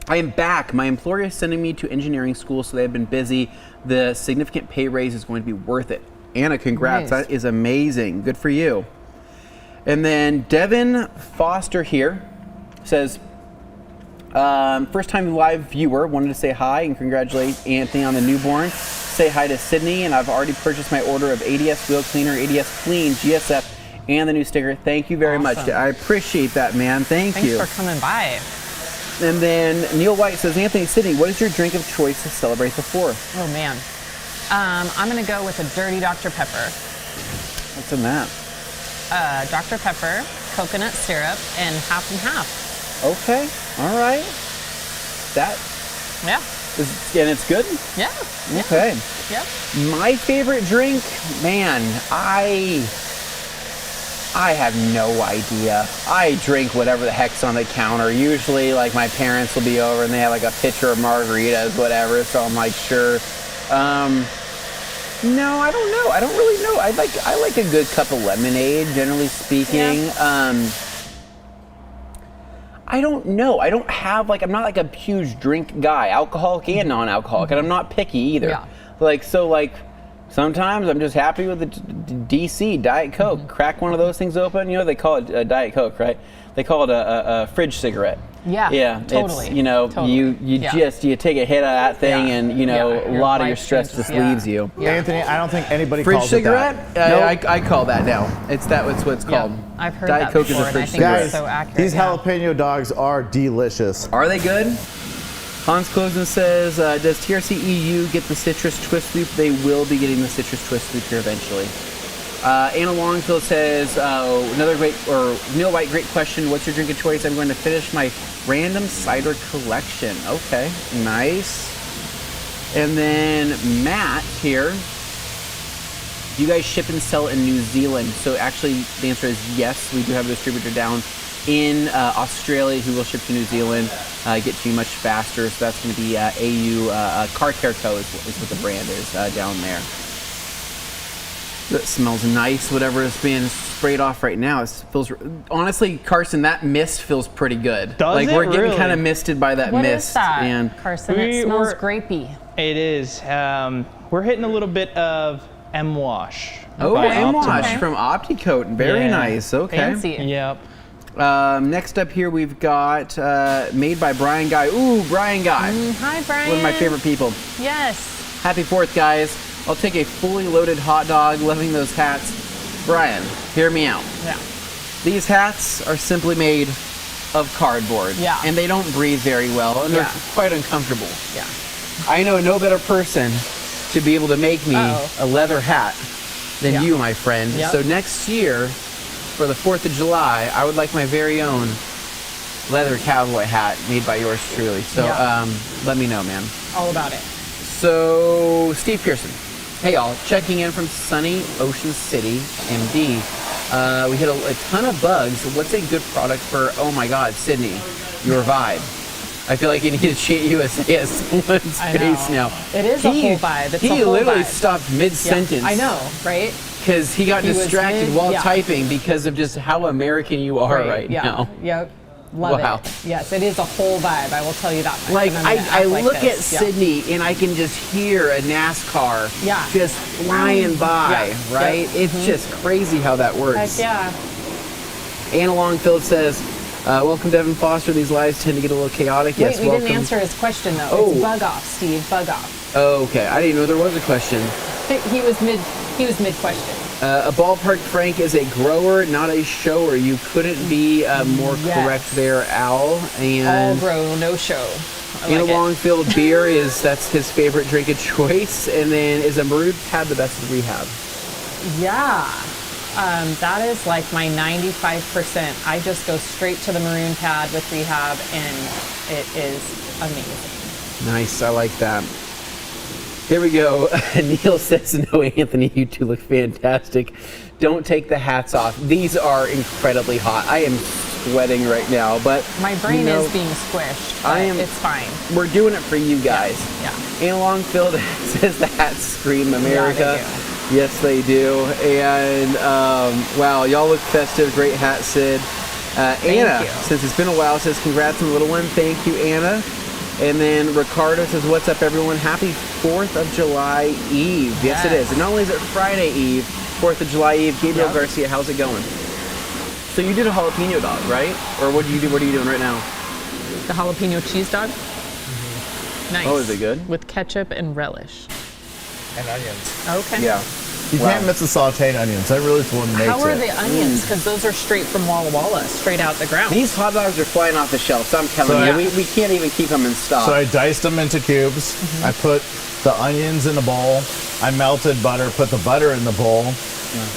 I am back. My employer is sending me to engineering school, so they have been busy. The significant pay raise is going to be worth it. Anna, congrats. Nice. That is amazing. Good for you. And then Devin Foster here says, first time live viewer, wanted to say hi and congratulate Anthony on the newborn. Say hi to Sydney, and I've already purchased my order of ADS wheel cleaner, ADS clean, GSF, and the new sticker. Thank you very much. I appreciate that, man. Thanks you. Thanks for coming by. And then Neil White says, Anthony, Sydney, what is your drink of choice to celebrate the 4th? Oh, man. I'm going to go with a dirty Dr. Pepper. What's in that? Dr. Pepper, coconut syrup, and half and half. Okay. All right. That Yeah. is, and it's good? Yeah. Okay. Yep. My favorite drink, man, I have no idea. I drink whatever the heck's on the counter. Usually, like, my parents will be over and they have like a pitcher of margaritas, whatever. So I'm like, sure. No, I don't know. I don't really know. I like a good cup of lemonade, generally speaking. Yeah. I don't know. I don't have I'm not like a huge drink guy, alcoholic and non-alcoholic, and I'm not picky either. Yeah. Sometimes I'm just happy with the DC Diet Coke. Crack one of those things open. You know, they call it a Diet Coke, right? They call it a fridge cigarette. Yeah. Yeah. Totally. It's, Totally. you take a hit of that thing, and a lot of your life stress changes. just leaves you. Yeah. Anthony, I don't think anybody Fridge calls cigarette? it that. I call that now. It's what it's called. I've heard Diet that Coke before, is a and I fridge think cigarette. it's so accurate. These yeah. jalapeno dogs are delicious. Are they good? Hans Closen says, does TRC EU get the citrus twist loop? They will be getting the citrus twist loop here eventually. Anna Longfield says, Neil White, great question. What's your drink of choice? I'm going to finish my random cider collection. Okay, nice. And then Matt here, do you guys ship and sell in New Zealand? So actually the answer is yes, we do have a distributor down in Australia who will ship to New Zealand, get to you much faster. So that's going to be AU Car Care Co. is what the brand is down there. That smells nice, whatever is being sprayed off right now. It feels, honestly, Carson, that mist feels pretty good. Does like it we're getting really? kind of misted by that What mist. is that, And Carson? It smells grapey. It is. We're hitting a little bit of M-Wash. oh, by M-Wash Optima. from OptiCoat. Very Yeah. nice. Okay. Fancy. Yep. Next up here, we've got made by Brian Guy. Ooh, Brian Guy. Hi, Brian. One of my favorite people. Yes. Happy 4th, guys. I'll take a fully loaded hot dog. Loving those hats. Brian, hear me out. Yeah. These hats are simply made of cardboard. Yeah. And they don't breathe very well, and they're Yeah. quite uncomfortable. Yeah. I know no better person to be able to make me Uh-oh. a leather hat than Yeah. you, my friend. Yep. So next year, for the 4th of July, I would like my very own leather cowboy hat made by yours truly. So Yeah. let me know, man. All about it. So, Steve Pearson. Hey, y'all. Checking in from sunny Ocean City, MD. We hit a ton of bugs. What's a good product for, oh my God, Sydney, your vibe? I feel like you need to cheat USA at someone's I face know. now. It is a whole vibe. It's he a whole literally vibe. stopped mid-sentence. Yeah. I know, right? Because he got He was distracted mid- while yeah. typing because of just how American you are right yeah. now. Yep. Love Wow. it. Yes, it is a whole vibe. I will tell you that much. Like, And I'm gonna I act like look at this. Yeah. Sydney and I can just hear a NASCAR Yeah. just flying by, Yeah. right? Yeah. It's just crazy how that works. Heck yeah. Anna Longfield says, welcome Devin Foster. These lives tend to get a little chaotic. Yes, Wait, we welcome. didn't answer his question though. Oh. It's bug off, Steve. Bug off. Oh, okay. I didn't know there was a question. He was mid question. A ballpark Frank is a grower, not a shower. You couldn't be more Yes. correct there, Al. All And grow, no show. I In a like it. long-filled beer that's his favorite drink of choice. And then is a maroon pad the best of rehab? Yeah. That is like my 95%. I just go straight to the maroon pad with rehab, and it is amazing. Nice, I like that. Here we go. Neil says, no, Anthony, you two look fantastic. Don't take the hats off. These are incredibly hot. I am sweating right now, but My brain is being squished, but it's fine. We're doing it for you guys. Yeah. And Longfield says the hats scream America. Yeah, Yes, they do. And wow, y'all look festive. Great hat, Sid. Anna, you. since it's been a while, says congrats on the little one. Thank you, Anna. And then Ricardo says, what's up, everyone? Happy 4th of July Eve. Yes, it is. And not only is it Friday Eve, 4th of July Eve. Gabriel Garcia, how's it going? So you did a jalapeno dog, right? Or what do you do? What are you doing right now? The jalapeno cheese dog? Nice. Oh, is it good? With ketchup and relish. And onions. Okay. Yeah. You can't miss the sauteed onions. That really is what makes it. How are the onions? Because those are straight from Walla Walla, straight out the ground. These hot dogs are flying off the shelf, so I'm telling So you, we can't even keep them in stock. So I diced them into cubes. I put the onions in a bowl. I melted butter, put the butter in the bowl,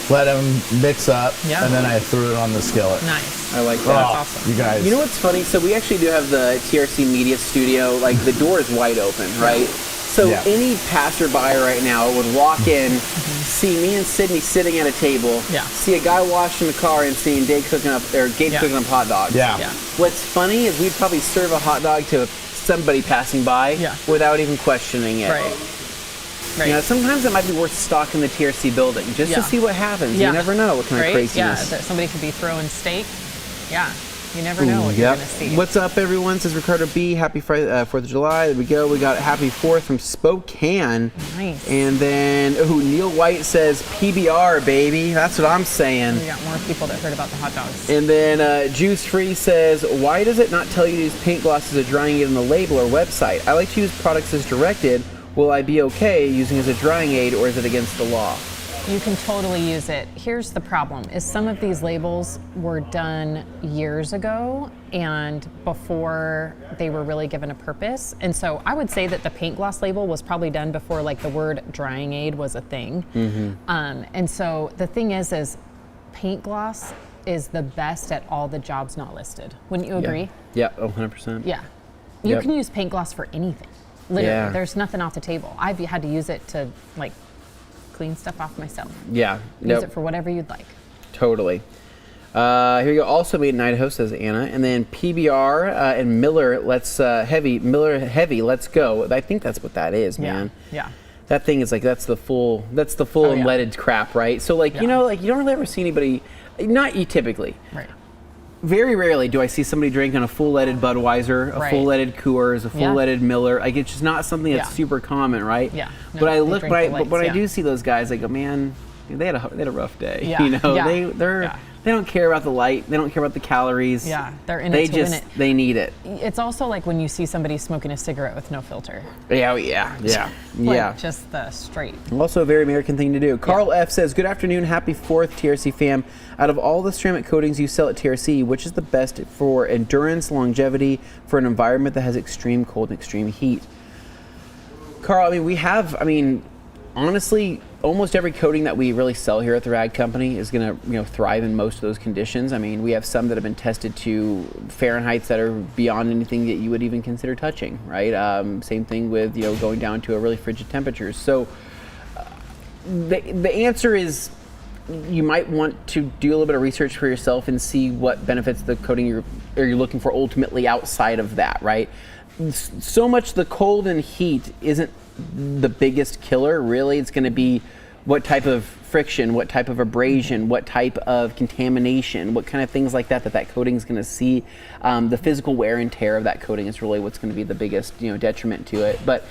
let them mix up, Yeah. and then I threw it on the skillet. Nice. I like that. Oh, awesome. you guys. You know what's funny? So we actually do have the TRC Media Studio. Like the door is wide open, right? So Yeah. any passerby right now would walk in, see me and Sydney sitting at a table, Yeah. see a guy washing the car, and seeing Gabe cooking up Yeah. hot dogs. Yeah. Yeah. What's funny is we'd probably serve a hot dog to somebody passing by Yeah. without even questioning it. Right. Right. You know, sometimes it might be worth stocking the TRC building just to Yeah. see what happens. Yeah. You never know what kind of Right? craziness. Yeah, that somebody could be throwing steak. Yeah. You never know what you're Yep. going to see. What's up, everyone? Says Ricardo B. Happy Friday, 4th of July. There we go. We got Happy 4th from Spokane. Nice. And then, Neil White says PBR, baby. That's what I'm saying. We got more people that heard about the hot dogs. And then Juice Free says, why does it not tell you to use paint glosses or drying aid on the label or website? I like to use products as directed. Will I be okay using it as a drying aid, or is it against the law? You can totally use it. Here's the problem, is some of these labels were done years ago and before they were really given a purpose. And so I would say that the paint gloss label was probably done before like the word drying aid was a thing. And so the thing is paint gloss is the best at all the jobs not listed. Wouldn't you agree? Yeah, 100%. Yeah. You Yep. can use paint gloss for anything. Literally, Yeah. there's nothing off the table. I've had to use it to like clean stuff off myself. Yeah. Use it for whatever you'd like. Totally. Here we go. Also made in Idaho, says Anna. And then PBR and Miller, Miller Heavy, let's go. I think that's what that is, man. Yeah. That thing is like, that's the full yeah. unleaded crap, right? So like, you know, like you don't really ever see anybody, not you typically. Right. Very rarely do I see somebody drinking a full leaded Budweiser, a Right. full leaded Coors, a full Yeah. leaded Miller. Like it's just not something that's Yeah. super common, right? Yeah. No, But I they look, drink the but when lights, I do yeah. see those guys, I go, man, they had a rough day. Yeah. You know, Yeah. they don't care about the light. They don't care about the calories. Yeah, they're in They it to just win it. they need it. It's also like when you see somebody smoking a cigarette with no filter. Yeah. Like, Yeah. just the straight. Also a very American thing to do. Carl F says, good afternoon, happy 4th, TRC fam. Out of all the ceramic coatings you sell at TRC, which is the best for endurance, longevity, for an environment that has extreme cold and extreme heat? Carl, honestly, almost every coating that we really sell here at the Rag Company is going to, thrive in most of those conditions. I mean, we have some that have been tested to Fahrenheits that are beyond anything that you would even consider touching, right? Same thing with, going down to a really frigid temperatures. So the answer is you might want to do a little bit of research for yourself and see what benefits the coating you're looking for ultimately outside of that, right? So much the cold and heat isn't the biggest killer, really. It's going to be what type of friction, what type of abrasion, what type of contamination, what kind of things like that coating is going to see. The physical wear and tear of that coating is really what's going to be the biggest detriment to it. But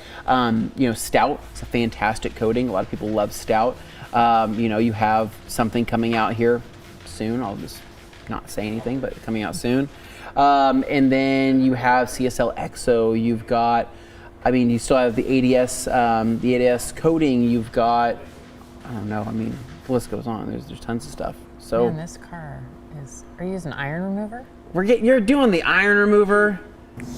Stout is a fantastic coating. A lot of people love Stout. You have something coming out here soon. I'll just not say anything, but coming out soon. And then you have CSL Exo. You've got, you still have the ADS coating. You've got, the list goes on. There's tons of stuff. So Man, this car is. Are you using iron remover? you're doing the iron remover.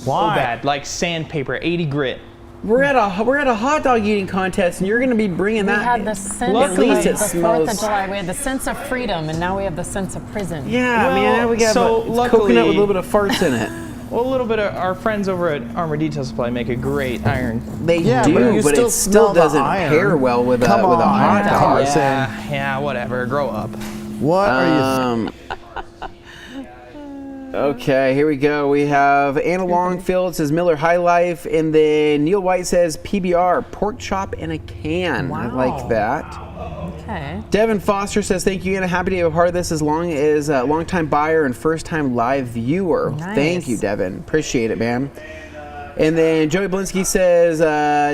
Why? So bad, like sandpaper, 80 grit. We're at a hot dog eating contest, and you're going to be bringing We that. had the sense At least it of the 4th smells. of July. We had the sense of freedom, and now we have the sense of prison. Yeah, Well, man. We got so it's luckily- coconut with a little bit of farts in it. Well, a little bit of our friends over at Armor Detail Supply make a great iron. They Yeah, do, but you but still it still smell the doesn't iron. pair well with a Come with a on, hot dog. Carson. Yeah, whatever. Grow up. What are you? Okay, here we go. We have Anna Longfield says Miller High Life, and then Neil White says PBR, pork chop in a can. I like Wow. that. Okay. Devin Foster says, thank you, Anna. Happy to be a part of this as long as a longtime buyer and first-time live viewer. Nice. Thank you, Devin. Appreciate it, man. And then Joey Blinsky says,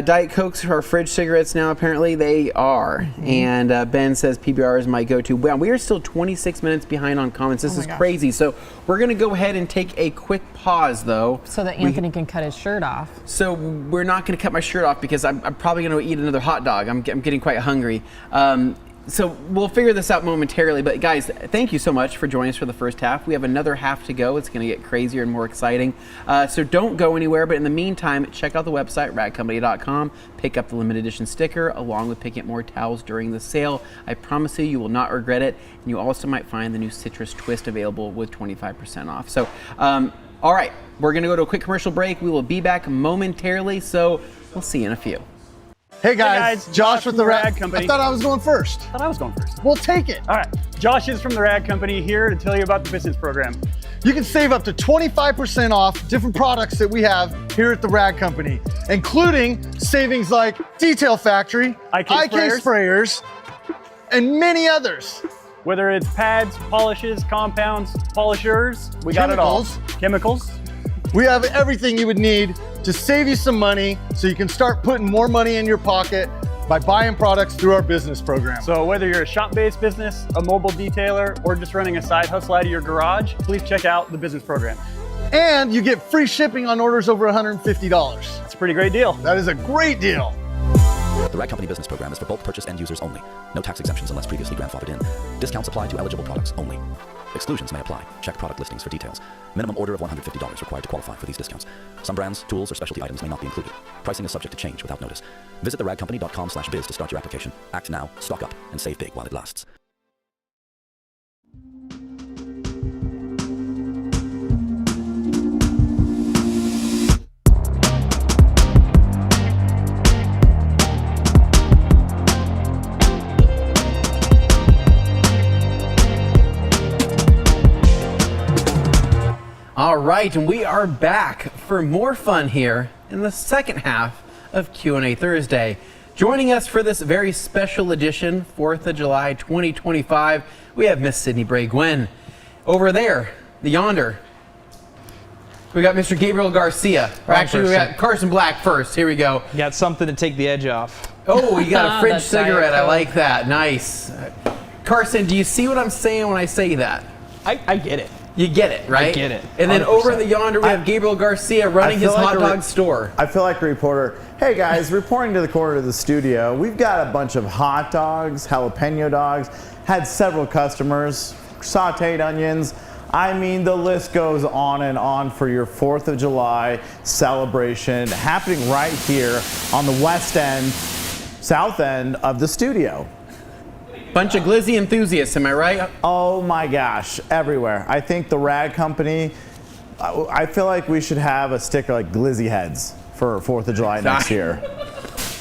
Diet Cokes are fridge cigarettes now. Apparently they are. Mm-hmm. And Ben says PBR is my go-to. Wow, we are still 26 minutes behind on comments. This is crazy. So we're going to go ahead and take a quick pause, though. So that Anthony can cut his shirt off. So we're not going to cut my shirt off because I'm probably going to eat another hot dog. I'm getting quite hungry. So we'll figure this out momentarily. But guys, thank you so much for joining us for the first half. We have another half to go. It's going to get crazier and more exciting. So don't go anywhere. But in the meantime, check out the website, ragcompany.com. Pick up the limited edition sticker along with picking up more towels during the sale. I promise you will not regret it. And you also might find the new citrus twist available with 25% off. So, all right, we're going to go to a quick commercial break. We will be back momentarily. So we'll see you in a few. Hey guys, Josh with the Rag Company. I thought I was going first. I thought I was going first. We'll take it. All right, Josh is from the Rag Company here to tell you about the business program. You can save up to 25% off different products that we have here at the Rag Company, including savings like Detail Factory, IK sprayers, and many others. Whether it's pads, polishes, compounds, polishers, we got it all. Chemicals. We have everything you would need to save you some money so you can start putting more money in your pocket by buying products through our business program. So whether you're a shop-based business, a mobile detailer, or just running a side hustle out of your garage, please check out the business program. And you get free shipping on orders over $150. It's a pretty great deal. That is a great deal. The Rag Company business program is for bulk purchase end users only. No tax exemptions unless previously grandfathered in. Discounts apply to eligible products only. Exclusions may apply. Check product listings for details. Minimum order of $150 required to qualify for these discounts. Some brands, tools, or specialty items may not be included. Pricing is subject to change without notice. Visit theragcompany.com/biz to start your application. Act now, stock up, and save big while it lasts. All right, and we are back for more fun here in the second half of Q&A Thursday. Joining us for this very special edition, 4th of July 2025, we have Miss Sydney Bray-Gwynn. Over there, yonder, we got Mr. Gabriel Garcia. Actually, we got Carson Black first. Here we go. You got something to take the edge off. Oh, you got a fridge That's Diet cigarette. I Coke. like that. Nice. Carson, do you see what I'm saying when I say that? I get it. You get it, right? I get it. And then 100%. over in the yonder, we have Gabriel Garcia running his feel like hot a dog store. I feel like a reporter. Hey guys, reporting to the corner of the studio. We've got a bunch of hot dogs, jalapeno dogs, had several customers, sauteed onions. I mean, the list goes on and on for your 4th of July celebration happening right here on the west end, south end of the studio. Bunch of glizzy enthusiasts, am I right? Oh my gosh, everywhere. I think the Rag Company, I feel like we should have a sticker like Glizzy Heads for 4th of July next year.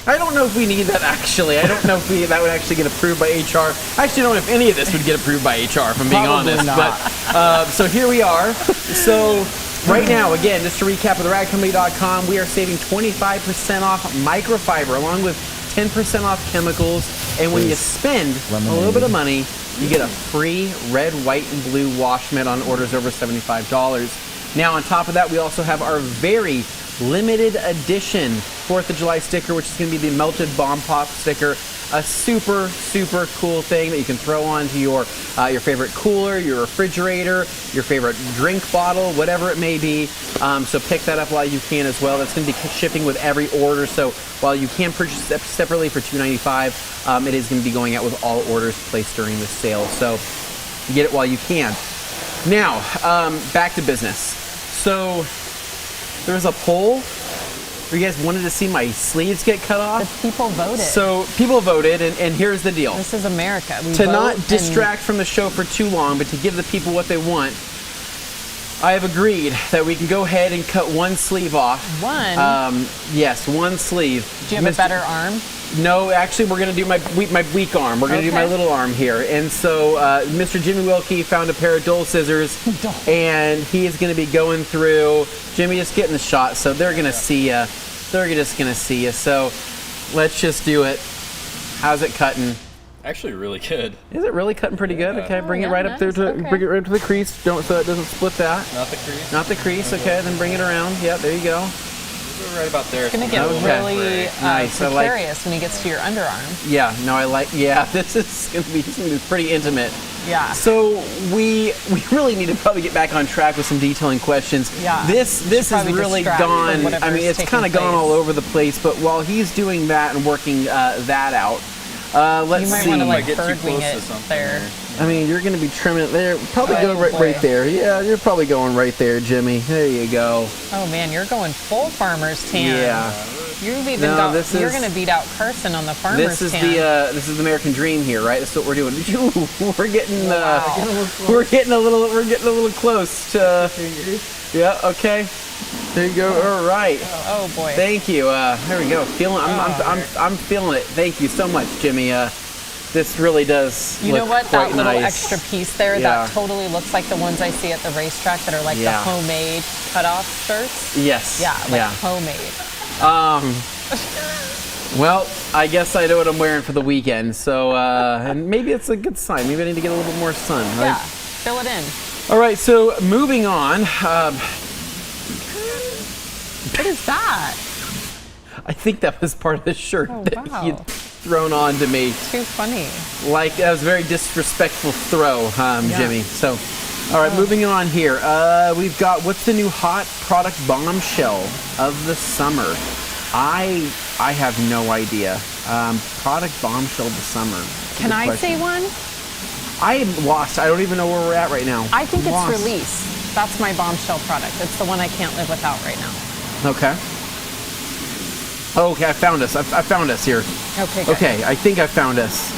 I don't know if we need that actually. I don't know if that would actually get approved by HR. I actually don't know if any of this would get approved by HR, if I'm being Probably honest. not. But so here we are. So right now, again, just to recap with theragcompany.com, we are saving 25% off microfiber along with 10% off chemicals. And when you spend a little bit of money, you get a free red, white, and blue wash mitt on orders over $75. Now, on top of that, we also have our very limited edition 4th of July sticker, which is going to be the melted bomb pop sticker. A super, super cool thing that you can throw onto your favorite cooler, your refrigerator, your favorite drink bottle, whatever it may be. So pick that up while you can as well. That's going to be shipping with every order. So while you can purchase it separately for $2.95, it is going to be going out with all orders placed during the sale. So get it while you can. Now, back to business. So There was a poll where you guys wanted to see my sleeves get cut off. The people voted. So people voted, and here's the deal. This is America. We To vote not and- distract from the show for too long, but to give the people what they want, I have agreed that we can go ahead and cut one sleeve off. One? Yes, one sleeve. Do you have a better arm? No, actually, we're going to do my weak arm. We're going to do my Okay. little arm here. And so Mr. Jimmy Wilkie found a pair of dull scissors, and he is going to be going through. Jimmy, just get in the shot, so they're going to see you. They're just going to see you. So let's just do it. How's it cutting? Actually, really good. Is it really cutting pretty good? Okay, bring it yeah, right up there nice, to okay. bring it right to the crease. Don't so it doesn't split that. Not the crease. Not the crease. Okay, then bring it around. Yeah, there you go. We're right about there. It's going to get Okay. really Nice, I like- precarious when he gets to your underarm. Yeah, no, I like. Yeah, this is gonna be pretty intimate. Yeah. So we really need to probably get back on track with some detailing questions. Yeah. This has probably really distract from gone. I whatever's mean, it's taking kind of gone place. all over the place. But while he's doing that and working that out, let's You might see. want to like Get too bird wing close to it something there. I mean, you're going to be trimming it there. Probably Oh, go right boy. there. Yeah, you're probably going right there, Jimmy. There you go. Oh man, you're going full farmer's tan. Yeah. You've even No, got. this You're is- going to beat out Carson on the farmer's This is tan. this is the American dream here, right? That's what we're doing. We're getting Wow. we're getting a little close to. Yeah. Okay. There you go. All right. Oh boy. Thank you. There we go. I'm feeling it. Thank you so much, Jimmy. This really does. You look know what? quite That little nice. extra piece there, Yeah. that totally looks like the ones I see at the racetrack that are like the Yeah. homemade cutoff shirts. Yes. Yeah, like Yeah. homemade. Well, I guess I know what I'm wearing for the weekend. So, and maybe it's a good sign. Maybe I need to get a little bit more sun. Right? Yeah, fill it in. All right. So moving on. What is that? I think that was part of the shirt Oh, that wow. you'd thrown on to me. Too funny. Like, that was a very disrespectful throw, Jimmy. So, all right, moving on here. We've got, what's the new hot product bombshell of the summer? I have no idea. Product bombshell of the summer. Can Good I question. say one? I am lost. I don't even know where we're at right now. I think it's Lost. Release. That's my bombshell product. It's the one I can't live without right now. Okay. Okay, I found us. I found us here. Okay, good. Okay, I think I found us.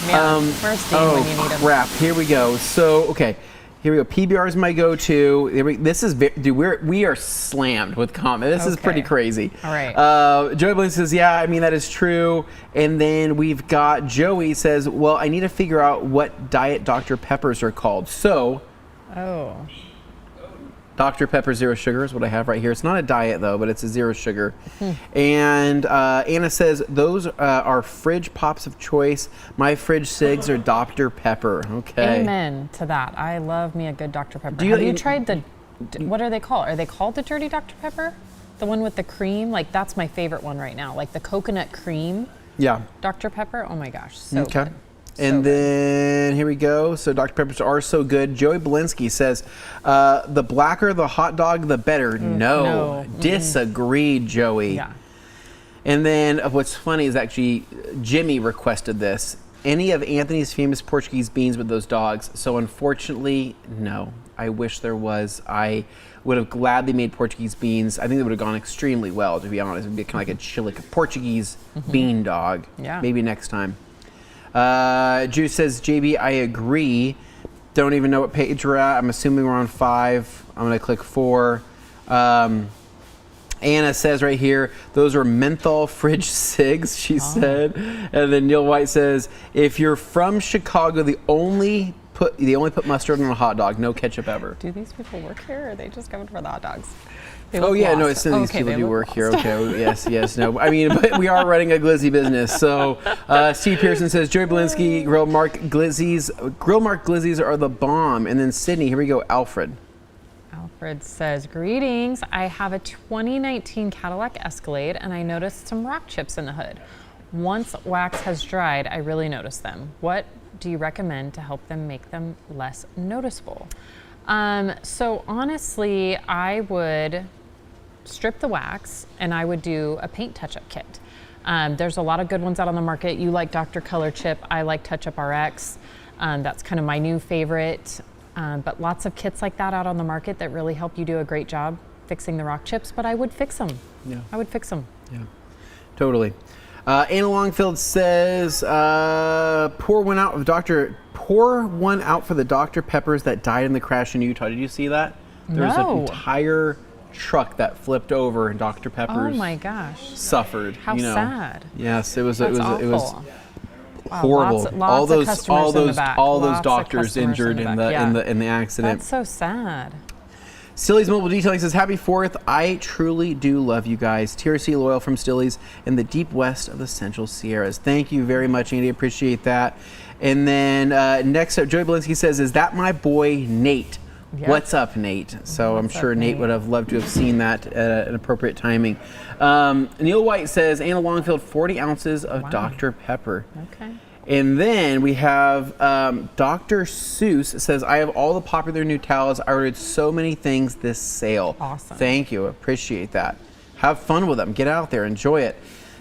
Man, where's Dean when you need him? Crap! Here we go. So okay, here we go. PBR is my go-to. This is dude. We are slammed with comment. This is Okay. pretty crazy. All right. Joey Blue says, "Yeah, I mean that is true." And then we've got Joey says, "Well, I need to figure out what Diet Dr. Peppers are called." So Oh. Dr. Pepper Zero Sugar is what I have right here. It's not a diet though, but it's a zero sugar. And Anna says, those are fridge pops of choice. My fridge cigs are Dr. Pepper. Okay. Amen to that. I love me a good Dr. Pepper. Do you- Have you tried the, what are they called? Are they called the Dirty Dr. Pepper? The one with the cream? Like, that's my favorite one right now. Like the coconut cream Yeah. Dr. Pepper. Oh my gosh, so Okay. good. And So good. then here we go. So Dr. Peppers are so good. Joey Belinsky says, the blacker the hot dog, the better. No. Disagreed, Joey. Yeah. And then what's funny is actually Jimmy requested this. Any of Anthony's famous Portuguese beans with those dogs. So unfortunately, no. I wish there was. I would have gladly made Portuguese beans. I think they would have gone extremely well, to be honest. It would be kind of like a chili, like a Portuguese bean dog. Yeah. Maybe next time. Drew says, JB, I agree. Don't even know what page we're at. I'm assuming we're on 5. I'm going to click 4. Anna says right here, those are menthol fridge cigs, she said. And then Neil White says, if you're from Chicago, they only put mustard on a hot dog, no ketchup ever. Do these people work here or are they just coming for the hot dogs? They Oh look yeah, no, lost. it's some of these Okay, people they do look work here. lost. Okay, yes, no. I mean, but we are running a glizzy business. So Steve Pearson says, Joey Belinsky, Grill Mark glizzies are the bomb. And then Sydney, here we go, Alfred. Alfred says, greetings. I have a 2019 Cadillac Escalade and I noticed some rock chips in the hood. Once wax has dried, I really notice them. What do you recommend to help them make them less noticeable? So honestly, I would strip the wax and I would do a paint touch-up kit. There's a lot of good ones out on the market. You like Dr. Color Chip, I like Touch-Up RX. That's kind of my new favorite. But lots of kits like that out on the market that really help you do a great job fixing the rock chips, but I would fix them. Yeah. I would fix them. Yeah, totally. Anna Longfield says, pour one out for the Dr. Peppers that died in the crash in Utah. Did you see that? There was an entire truck that flipped over and Dr. Peppers Oh my gosh. suffered. How sad. Yes, it was That's it was awful. Wow, horrible. lots of customers in the back. all those Lots of doctors customers injured in the accident. That's so sad. Stilly's Mobile Detailing says, Happy 4th. I truly do love you guys. TRC Loyal from Stilly's in the deep west of the Central Sierras. Thank you very much, Andy. Appreciate that. And then next up, Joey Belinsky says, is that my boy, Nate? Yep. What's up, Nate? So I'm sure Nate would have loved to have seen that at an appropriate timing. Neil White says, Anna Longfield, 40 ounces of Dr. Pepper. Okay. And then we have Dr. Seuss says, I have all the popular new towels. I ordered so many things this sale. Awesome. Thank you. Appreciate that. Have fun with them. Get out there. Enjoy it.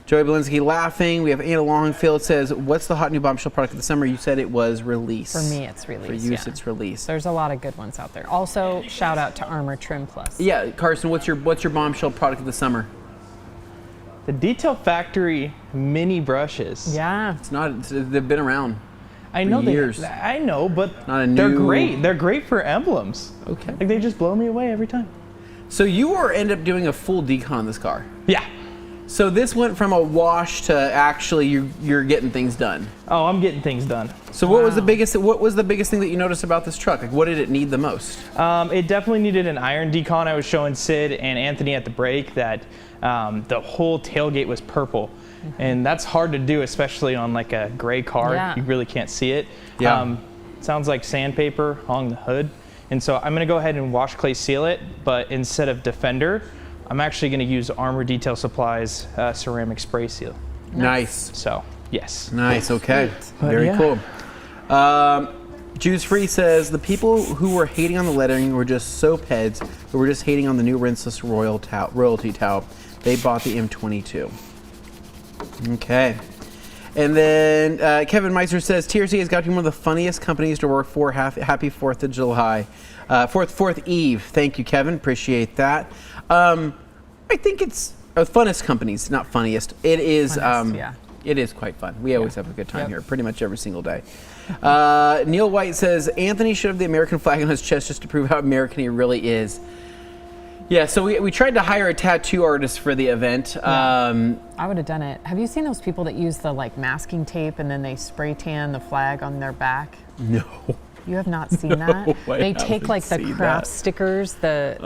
Joey Belinsky laughing. We have Anna Longfield says, what's the hot new bombshell product of the summer? You said it was Release. For me, it's Release. For use, it's Release. There's a lot of good ones out there. Also, shout out to Armor Trim Plus. Yeah, Carson, what's your bombshell product of the summer? The Detail Factory mini brushes. Yeah. They've been around. I know for years. I know, but Not a they're new- great. They're great for emblems. Okay. Like they just blow me away every time. So you end up doing a full decon on this car. Yeah. So this went from a wash to actually you're getting things done. Oh, I'm getting things done. So what was the biggest thing that you noticed about this truck? Like what did it need the most? It definitely needed an iron decon. I was showing Sid and Anthony at the break that the whole tailgate was purple. And that's hard to do, especially on like a gray car. Yeah. You really can't see it. Yeah. Sounds like sandpaper on the hood. And so I'm gonna go ahead and wash clay seal it, but instead of Defender, I'm actually gonna use Armor Detail Supplies ceramic spray seal. Nice. So, yes. Nice, okay. But Very yeah. cool. Juice Free says, the people who were hating on the lettering were just soap heads who were just hating on the new rinseless royalty towel. They bought the M22. Okay. And then Kevin Meiser says, TRC has got to be one of the funniest companies to work for. Happy 4th of July. 4th Eve. Thank you, Kevin. Appreciate that. I think it's funnest companies, not funniest. It is. Funnest, yeah. It is quite fun. We always have a good time Yep. here, pretty much every single day. Neil White says, Anthony should have the American flag on his chest just to prove how American he really is. Yeah, so we tried to hire a tattoo artist for the event. I would have done it. Have you seen those people that use the like masking tape and then they spray tan the flag on their back? No. You have not seen that? I They take haven't like the seen craft that. stickers, they'll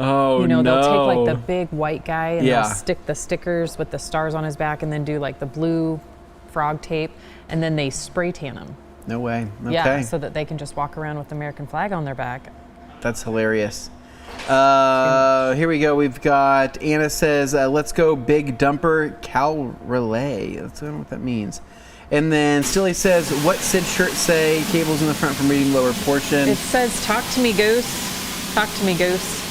no. take like the big white guy and Yeah. they'll stick the stickers with the stars on his back and then do like the blue frog tape and then they spray tan him. No way. Okay. Yeah, so that they can just walk around with the American flag on their back. That's hilarious. Here we go. We've got Anna says, let's go big dumper Cal Relay. I don't know what that means. And then Stilly says, what Sid shirt say? Cables in the front from reading lower portion. It says, talk to me, Goose. Talk to me, Goose.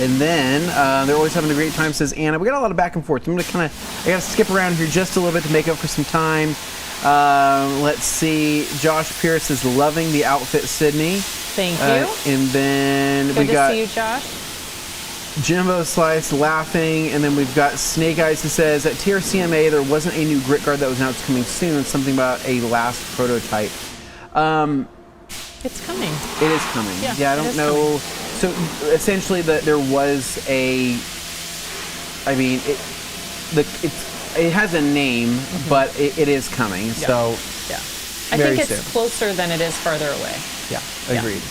And then they're always having a great time, says Anna. We got a lot of back and forth. I gotta skip around here just a little bit to make up for some time. Let's see. Josh Pierce is loving the outfit, Sydney. Thank you. And then Good we to got see you, Josh. Jimbo Slice laughing, and then we've got Snake Eyes who says at TRCMA there wasn't a new grit guard that was announced coming soon. Something about a last prototype. It's coming. It is coming. Yeah, I it don't is know. So essentially, there was a. I mean, it has a name, but it is coming. So Yeah. I Very think it's soon. closer than it is farther away. yeah, Yeah. agreed.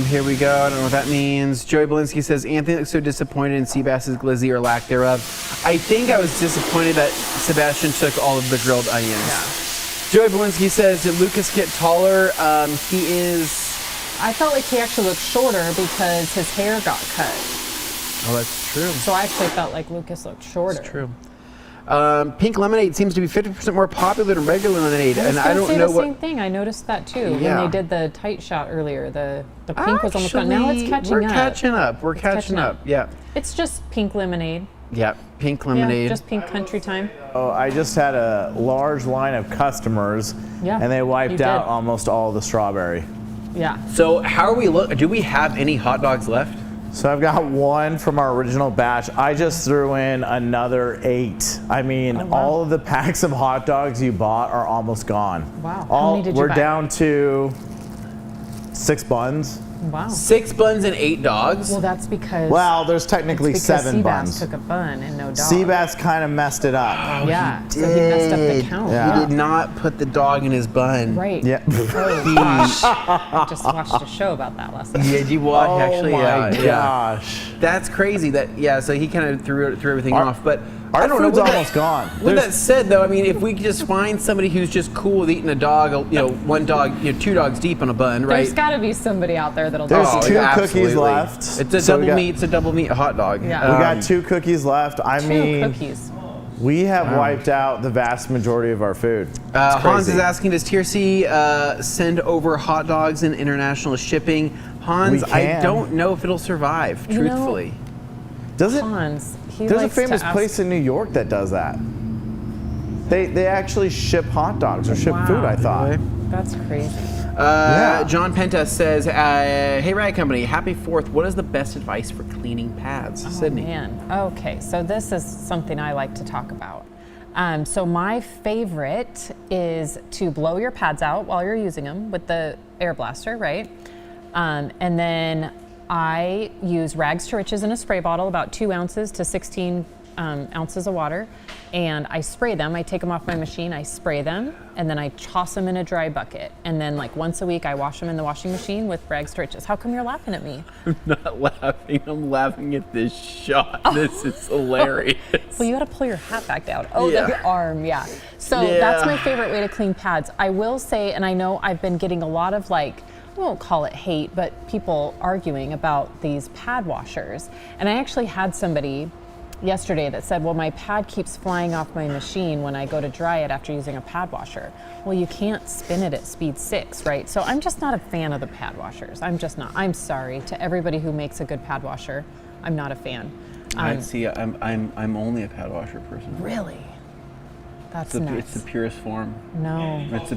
Here we go. I don't know what that means. Joey Belinsky says, Anthony looks so disappointed in Seabass's glizzy or lack thereof. I think I was disappointed that Sebastian took all of the grilled onions. Joey Belinsky says, did Lucas get taller? He is... I felt like he actually looked shorter because his hair got cut. Oh, that's true. So I actually felt like Lucas looked shorter. That's true. Pink lemonade seems to be 50% more popular than regular lemonade, I was and I gonna don't say know the what. same thing. I noticed that too Yeah. when they did the tight shot earlier. The pink was almost gone. Now it's Actually, catching we're up. catching up. We're catching up. Yeah. It's just pink lemonade. Yeah. Pink lemonade. Yeah, just pink country time. Oh, I just had a large line of customers, Yeah, and they wiped you out did. almost all the strawberry. Yeah. So how are we do we have any hot dogs left? So I've got one from our original batch. I just threw in another 8. I mean, all of the packs of hot dogs you bought are almost gone. Wow. How many did you we're buy? down to 6 buns. Wow. 6 buns and 8 dogs. Well, that's because. Well, there's technically it's because 7 Seabass buns. took a bun and no dog. Seabass kind of messed it up. Yeah. So he messed up the count. Yeah. He did not put the dog in his bun. Right. Yeah. Oh, gosh. I just watched a show about that last night. Yeah, you watch Oh actually? my Yeah. gosh. That's crazy. So he kind of threw everything off. But I Our don't know. food's With almost gone. With that said, though, I mean, if we could just find somebody who's just cool with eating a dog, one dog, 2 dogs deep on a bun, right? There's got to be somebody out there that'll do There's it. 2 absolutely. cookies left. It's a So double meat. It's a double meat hot dog. Yeah. We got 2 cookies left. I 2 mean, cookies. we have wiped out the vast majority of our food. Hans crazy. is asking, does TRC send over hot dogs in international shipping? Hans, We I can. don't know if it'll survive, You know, truthfully. Does it? Hans, he There's a likes to famous ask- place in New York that does that. They actually ship hot dogs or ship Wow. food, I thought. Really? That's crazy. Yeah. John Penta says, hey, Rag Company, happy 4th. What is the best advice for cleaning pads? Sydney. Oh, man. Okay, so this is something I like to talk about. So my favorite is to blow your pads out while you're using them with the air blaster, right? And then I use rags to riches in a spray bottle, about 2 ounces to 16 ounces of water, and I spray them. I take them off my machine, I spray them, and then I toss them in a dry bucket. And then like once a week I wash them in the washing machine with rags to riches. How come you're laughing at me? I'm not laughing. I'm laughing at this shot. This is hilarious. Well, you gotta pull your hat back down. Oh, Yeah. the arm, yeah. So Yeah. that's my favorite way to clean pads. I will say, and I know I've been getting a lot of I won't call it hate, but people arguing about these pad washers. And I actually had somebody yesterday that said, well, my pad keeps flying off my machine when I go to dry it after using a pad washer. Well, you can't spin it at speed 6, right? So I'm just not a fan of the pad washers. I'm just not. I'm sorry to everybody who makes a good pad washer. I'm not a fan. I see. I'm only a pad washer person. Really? That's It's nuts. the purest form. No. It's the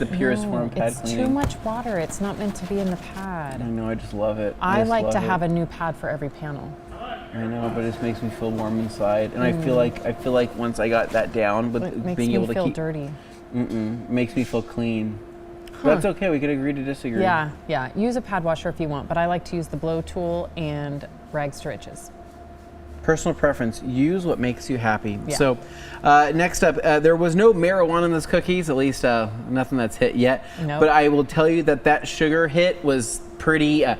purest form of pad it's cleaning. too much water. It's not meant to be in the I pad. know. I just love it. I just like to love have it. a new pad for every panel. I know, but it just makes me feel warm inside, and I feel like once I got that down, with It makes being me able to feel keep, dirty. makes me feel clean. But that's okay. We could agree to disagree. Yeah. Use a pad washer if you want, but I like to use the blow tool and rags to riches. Personal preference. Use what makes you happy. Yeah. So, next up, there was no marijuana in those cookies. At least nothing that's hit yet. Nope. But I will tell you that sugar hit was pretty. That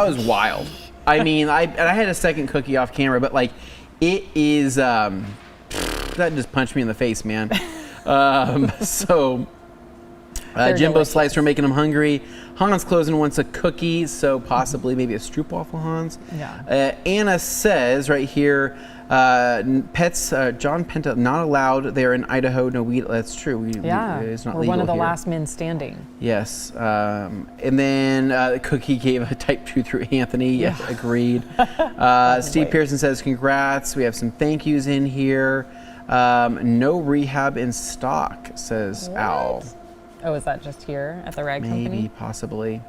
was wild. I mean, I had a second cookie off camera, but it is. That just punched me in the face, man. So. They're Jimbo delicious. Slice, we're making them hungry. Hans Closen wants a cookie, so possibly maybe a stroopwafel, Hans. Yeah. Anna says right here, pets, John Penta, not allowed. They're in Idaho. No, that's true. It's not we're legal one of the here. last men standing. Yes. And then Cookie gave a type 2 through Anthony. Yeah. Agreed. Steve Pearson says, congrats. We have some thank yous in here. No rehab in stock, says Al. Oh, is that just here at the rag Maybe, company? possibly.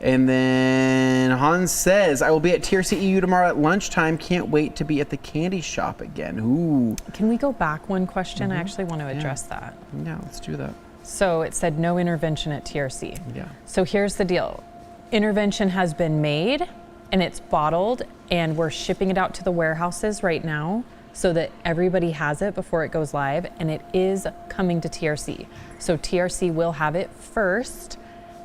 And then Hans says, I will be at TRC EU tomorrow at lunchtime. Can't wait to be at the candy shop again. Ooh. Can we go back one question? I actually want to address that. Yeah, let's do that. So it said no intervention at TRC. Yeah. So here's the deal. Intervention has been made and it's bottled and we're shipping it out to the warehouses right now so that everybody has it before it goes live, and it is coming to TRC. So TRC will have it first,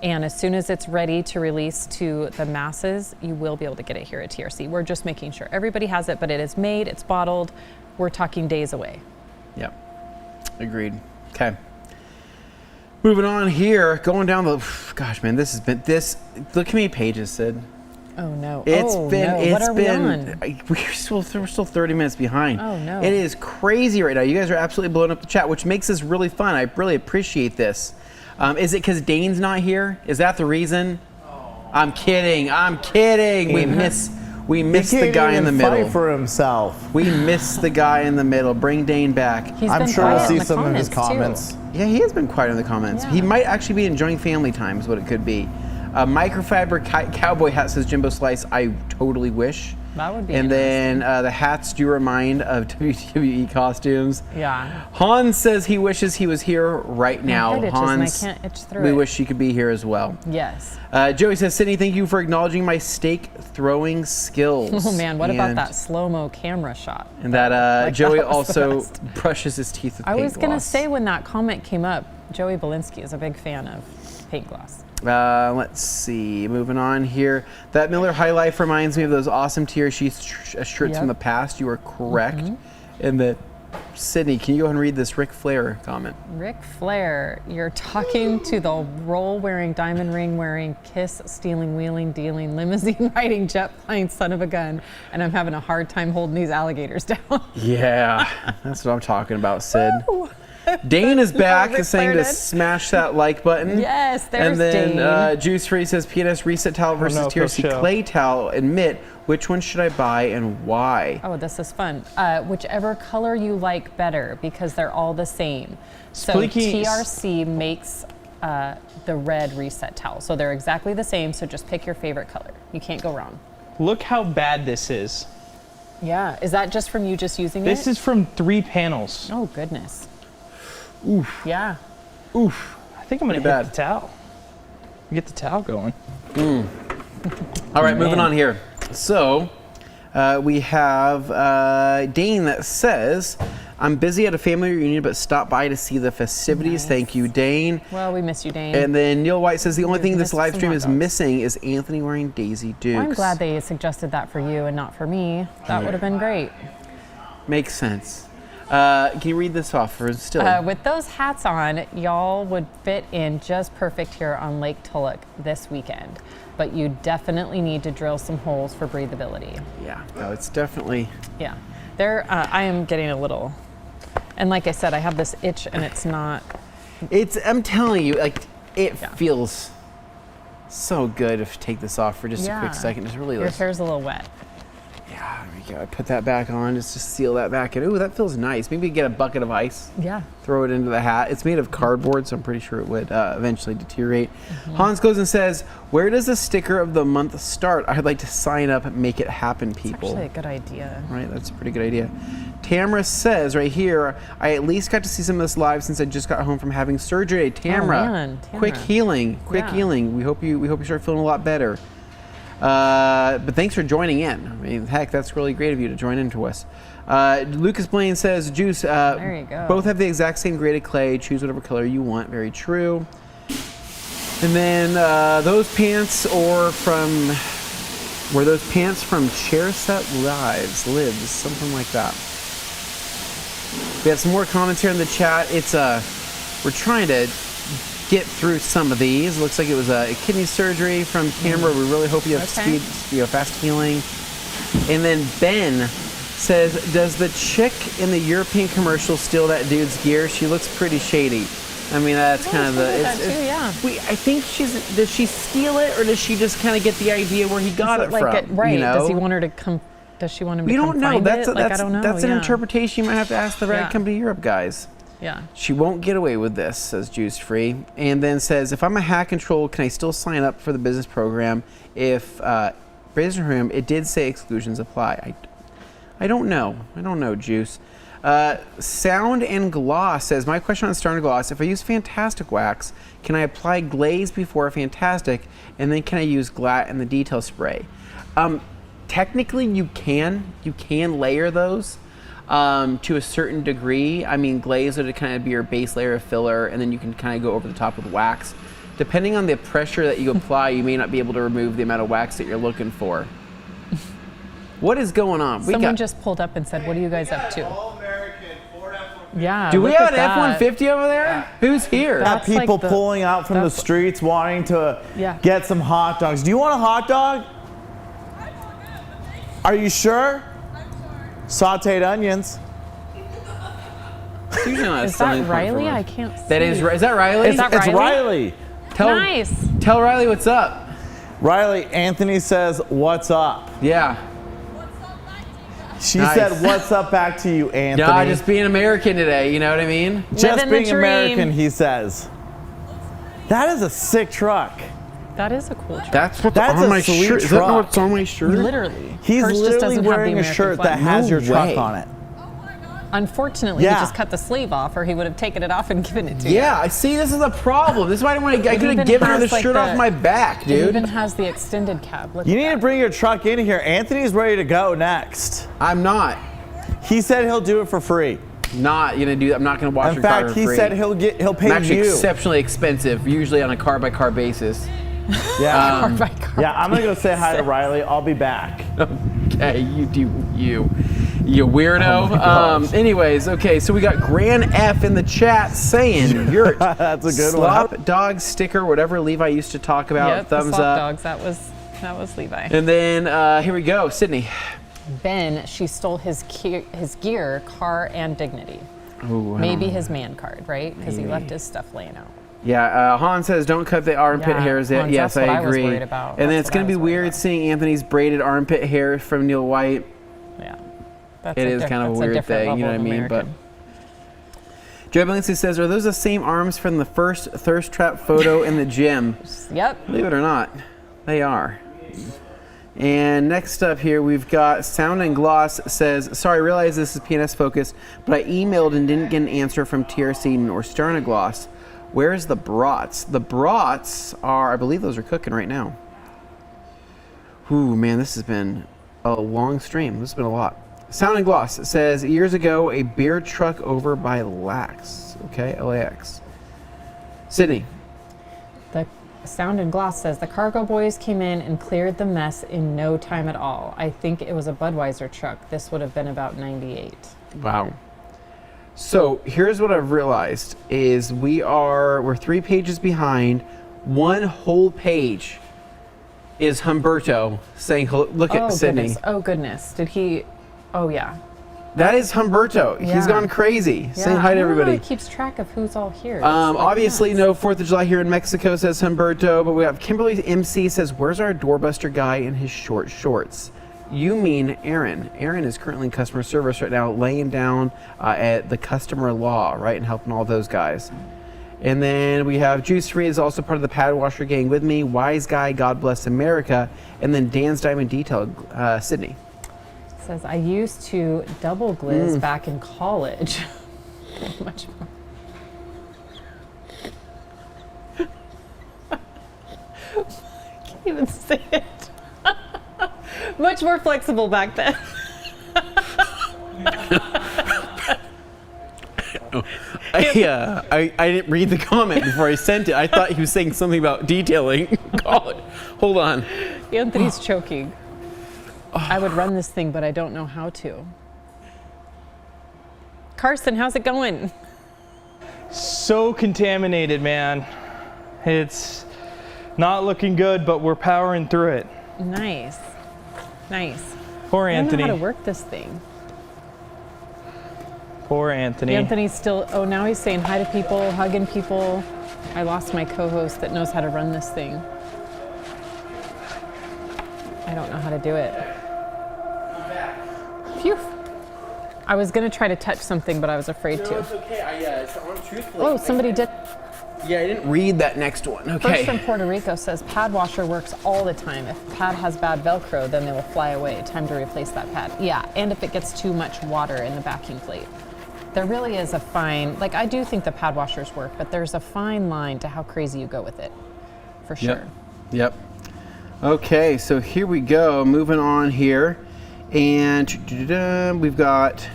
and as soon as it's ready to release to the masses, you will be able to get it here at TRC. We're just making sure everybody has it, but it is made, it's bottled. We're talking days away. Yep. Agreed. Okay. Moving on here, going down the, gosh, man, this has been, look how many pages, Sid. Oh no. It's oh, been, no. it's What are been, we on? we're still 30 minutes behind. Oh, no. It is crazy right now. You guys are absolutely blowing up the chat, which makes this really fun. I really appreciate this. Is it because Dane's not here? Is that the reason? I'm kidding. We miss the guy in the middle. Fight for himself. We miss the guy in the middle. Bring Dane back. He's I'm been sure we'll quiet in see the some of his too. comments. Yeah, he has been quiet in the comments. Yeah. He might actually be enjoying family time is what it could be. A microfiber cowboy hat, says Jimbo Slice. I totally wish. That would be And interesting. then the hats do remind of WWE costumes. Yeah. Hans says he wishes he was here right now. head itches and I Hans, can't itch through we it. wish you could be here as well. Yes. Joey says, Sydney, thank you for acknowledging my steak throwing skills. Oh man, what about And- that slow-mo camera shot? And that Like, Joey that was the also best. brushes his teeth with I paint was gonna gloss. say when that comment came up, Joey Belinsky is a big fan of paint gloss. Let's see. Moving on here. That Miller High Life reminds me of those awesome TRC shirts from the past. You are correct. And that, Sydney, can you go ahead and read this Ric Flair comment? Ric Flair, you're talking to the roll-wearing, diamond ring-wearing, kiss-stealing, wheeling, dealing, limousine-riding, jet-flying son of a gun, and I'm having a hard time holding these alligators down. Yeah, that's what I'm talking about, Sid. Dane is back, Ric saying Flair to did. smash that like button. Yes, there's And then Dane. Juice Free says PNS Reset Towel versus know if they'll TRC show. Clay Towel. Admit, which one should I buy and why? Oh, this is fun. Whichever color you like better, because they're all the same. So Squeaky- TRC makes the red reset towel. So they're exactly the same, so just pick your favorite color. You can't go wrong. Look how bad this is. Yeah, is that just from you just using This it? is from 3 panels. Oh, goodness. Oof. Yeah. Oof. I think I'm gonna Pretty hit bad. the towel. Get the towel going. All right, moving Man. on here. So we have Dane that says, I'm busy at a family reunion, but stop by to see the festivities. Nice. Thank you, Dane. Well, we miss you, Dane. And then Neil White says, the only We've thing this missed live some stream hot is dogs. missing is Anthony wearing Daisy Dukes. Well, I'm glad they suggested that for you and not for me. That would have been great. Makes sense. Can you read this off for still? With those hats on, y'all would fit in just perfect here on Lake Tulloch this weekend. But you definitely need to drill some holes for breathability. Yeah, no, it's definitely. Yeah, I am getting a little, and like I said, I have this itch and it's not. I'm telling you, like, it Yeah. feels so good if you take this off for just a quick second. Just really Your hair's a little wet. Yeah, there we go. I put that back on just to seal that back in. Ooh, that feels nice. Maybe get a bucket of ice, Yeah. throw it into the hat. It's made of cardboard, so I'm pretty sure it would eventually deteriorate. Mm-hmm. Hans goes and says, where does the sticker of the month start? I'd like to sign up and make it happen, people. Actually, a good idea. Right, that's a pretty good idea. Tamara says right here, I at least got to see some of this live since I just got home from having surgery. Tamara, man, quick Tamara. healing, quick Yeah. healing. We hope you start feeling a lot better. But thanks for joining in. I mean, heck, that's really great of you to join in to us. Lucas Blaine says, Juice, There you go. both have the exact same graded clay. Choose whatever color you want. Very true. And then those pants were those pants from Chair Set Lives, something like that. We have some more comments here in the chat. It's we're trying to get through some of these. Looks like it was a kidney surgery from Canberra. We really hope you have Okay. fast healing. And then Ben says, does the chick in the European commercial steal that dude's gear? She looks pretty shady. I mean, that's kind of the. that too, yeah. I think does she steal it, or does she just kind of get the idea where he got Is it like from? right? You know? Does he want her to come? Does she want him We to come don't know. find That's it? I don't know. That's an yeah. interpretation. You might have to ask the Rag Yeah. Company Europe guys. Yeah. She won't get away with this, says Juice Free. And then says, if I'm a hack control, can I still sign up for the business program? If business program, it did say exclusions apply. I don't know. I don't know, Juice. Sound and Gloss says, my question on Sound and Gloss, if I use Fantastic Wax, can I apply glaze before Fantastic, and then can I use Glat and the detail spray? Technically, you can layer those to a certain degree. I mean, glaze would kind of be your base layer of filler, and then you can kind of go over the top with wax. Depending on the pressure that you apply, you may not be able to remove the amount of wax that you're looking for. What is going on? Someone just pulled up and said, "What are you guys up to?" Yeah. Do we look have at an that. F-150 over there? Who's here? That's Got people like the- pulling out from the that's- streets wanting to Yeah. get some hot dogs. Do you want a hot dog? Are you sure? Sauteed onions. It's usually not a Is selling that point for Riley? one. I can't see. That is that Riley? Is that It's Riley? Riley. Nice. Tell Riley what's up. Riley, Anthony says, what's up? Yeah. She Nice. said, what's up back to you, Anthony? No, just being American today, you know what I mean? Just Living the being dream. American, he says. That is a sick truck. That is a cool truck. That's what's That's on a my sweet shirt. Is that truck. what's on my shirt? Literally. He's Hers just literally doesn't have the wearing a American shirt flag. that has No your truck way. on it. Unfortunately, Yeah. he just cut the sleeve off, or he would have taken it off and given it to you. Yeah, I see. This is a problem. This is why I didn't want to. I It could have even given her the has, like, shirt off my back, It dude. even has the extended cab. Look You at need to that. bring your truck in here. Anthony's ready to go next. I'm not. He said he'll do it for free. Not gonna do that. I'm not gonna wash In your car fact, for he free. said he'll pay I'm actually you. exceptionally expensive, usually on a car by car basis. Yeah. Car by car. Yeah, I'm gonna go say hi to Riley. I'll be back. Okay, you do you weirdo. Oh my gosh. Anyways, okay, so we got Gran F in the chat saying you're That's a good slop one. dog sticker, whatever Levi used to talk about. Yep, the Thumbs slop up. dogs. That was Levi. And then here we go, Sydney. Ben, she stole his gear, car, and dignity. Ooh, Maybe his man card, right? Because he left his stuff laying out. Yeah, Han says don't cut the armpit Yeah, hairs. Hans, Yes, that's what I I was agree. worried about. And then That's it's gonna what I be was worried weird about. seeing Anthony's braided armpit hair from Neil White. Yeah. That's It is kind of a weird thing, you know what I mean? But Joe Billingsley says, are those the same arms from the first thirst trap photo in the gym? Yep. Believe it or not, they are. And next up here, we've got Sound and Gloss says, sorry, I realize this is PNS focused, but I emailed and didn't get an answer from TRC nor Sternagloss. Where's the brats? The brats are, I believe those are cooking right now. Ooh, man, this has been a long stream. This has been a lot. Sound and Gloss says, years ago, a beer truck over by Lax. Okay, LAX. Sydney. The Sound and Gloss says the cargo boys came in and cleared the mess in no time at all. I think it was a Budweiser truck. This would have been about 98. Wow. So here's what I've realized is we're 3 pages behind. One whole page is Humberto saying, look at Sydney. Goodness. Oh, goodness. Did he? Oh, yeah. That is Humberto. Yeah. He's gone crazy. Saying hi to I wonder how everybody. he keeps track of who's all here. It's like Obviously, nuts. no 4th of July here in Mexico, says Humberto. But we have Kimberly MC says, where's our doorbuster guy in his short shorts? You mean Aaron. Aaron is currently in customer service right now, laying down at the customer law, right, and helping all those guys. And then we have Juice Free is also part of the Pad Washer gang with me. Wise Guy, God Bless America. And then Dan's Diamond Detail, Sydney. Says, I used to double glizz back in college. Much more. I can't even say it. Much more flexible back then. I didn't read the comment before I sent it. I thought he was saying something about detailing. Hold on. Anthony's choking. I would run this thing, but I don't know how to. Carson, how's it going? So contaminated, man. It's not looking good, but we're powering through it. Nice. Nice. Poor I don't Anthony. know how to work this thing. Poor Anthony. Anthony's still, oh, now he's saying hi to people, hugging people. I lost my co-host that knows how to run this thing. I don't know how to do it. Phew. I was going to try to touch something, but I was afraid to. It's okay. Truthfully. Oh, somebody did. Yeah, I didn't read that next one. First Okay. from Puerto Rico says pad washer works all the time. If pad has bad Velcro, then they will fly away. Time to replace that pad. Yeah, and if it gets too much water in the backing plate. There really is a fine, like I do think the pad washers work, but there's a fine line to how crazy you go with it, for sure. Yep. Okay, so here we go. Moving on here. And we've got,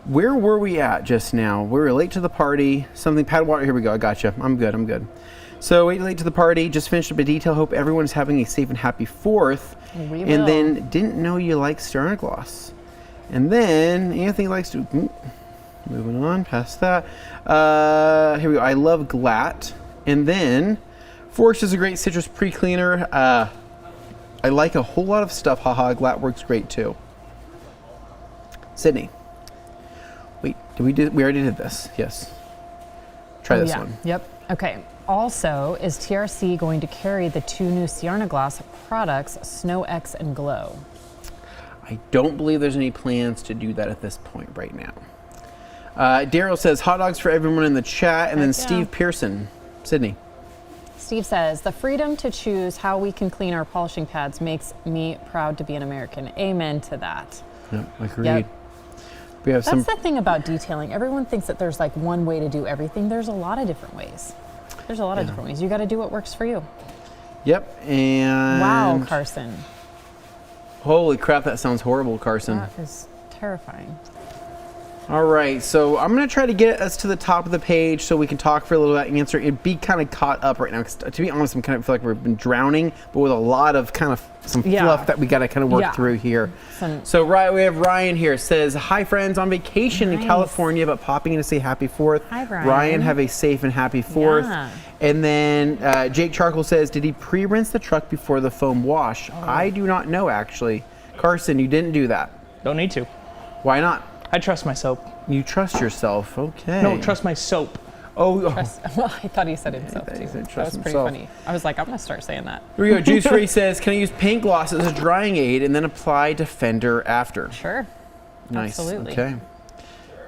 where were we at just now? We were late to the party. Something, pad water, here we go. I gotcha. I'm good. So late to the party, just finished up a detail. Hope everyone is having a safe and happy 4th. We And will. then didn't know you like Sternagloss. And then Anthony likes to, moving on past that. Here we go. I love Glatt. And then Forks is a great citrus pre-cleaner. I like a whole lot of stuff. Haha, Glatt works great too. Sydney. Wait, we already did this. Yes. Try this one. Yep. Okay. Also, is TRC going to carry the 2 new Sternagloss products, Snow X and Glow? I don't believe there's any plans to do that at this point right now. Daryl says hot dogs for everyone in the chat, and then Heck yeah. Steve Pearson. Sydney. Steve says, the freedom to choose how we can clean our polishing pads makes me proud to be an American. Amen to that. Yep, agreed. Yep. We have That's the thing about detailing. Everyone thinks that there's like one way to do everything. There's a lot of different ways. There's a lot of different ways. You got to do what works for you. Yep, and... Wow, Carson. Holy crap, that sounds horrible, Carson. That is terrifying. All right, so I'm going to try to get us to the top of the page so we can talk for a little bit, answer, and be kind of caught up right now. 'Cause to be honest, I'm kind of feel like we've been drowning, but with a lot of kind of some fluff that we got to kind of work through here. So we have Ryan here. Says, hi, friends. On vacation in California, but popping in to say happy 4th. Hi, Ryan. Ryan, have a safe and happy 4th. Yeah. And then Jake Charcoal says, did he pre-rinse the truck before the foam wash? I do not know, actually. Carson, you didn't do that. Don't need to. Why not? I trust my soap. You trust yourself, okay. No, trust my soap. Well, I thought he said himself too. That was pretty funny. I was like, I'm gonna start saying that. Here we go. Juice Free says, can I use paint gloss as a drying aid and then apply Defender after? Sure. Nice. Absolutely. Okay.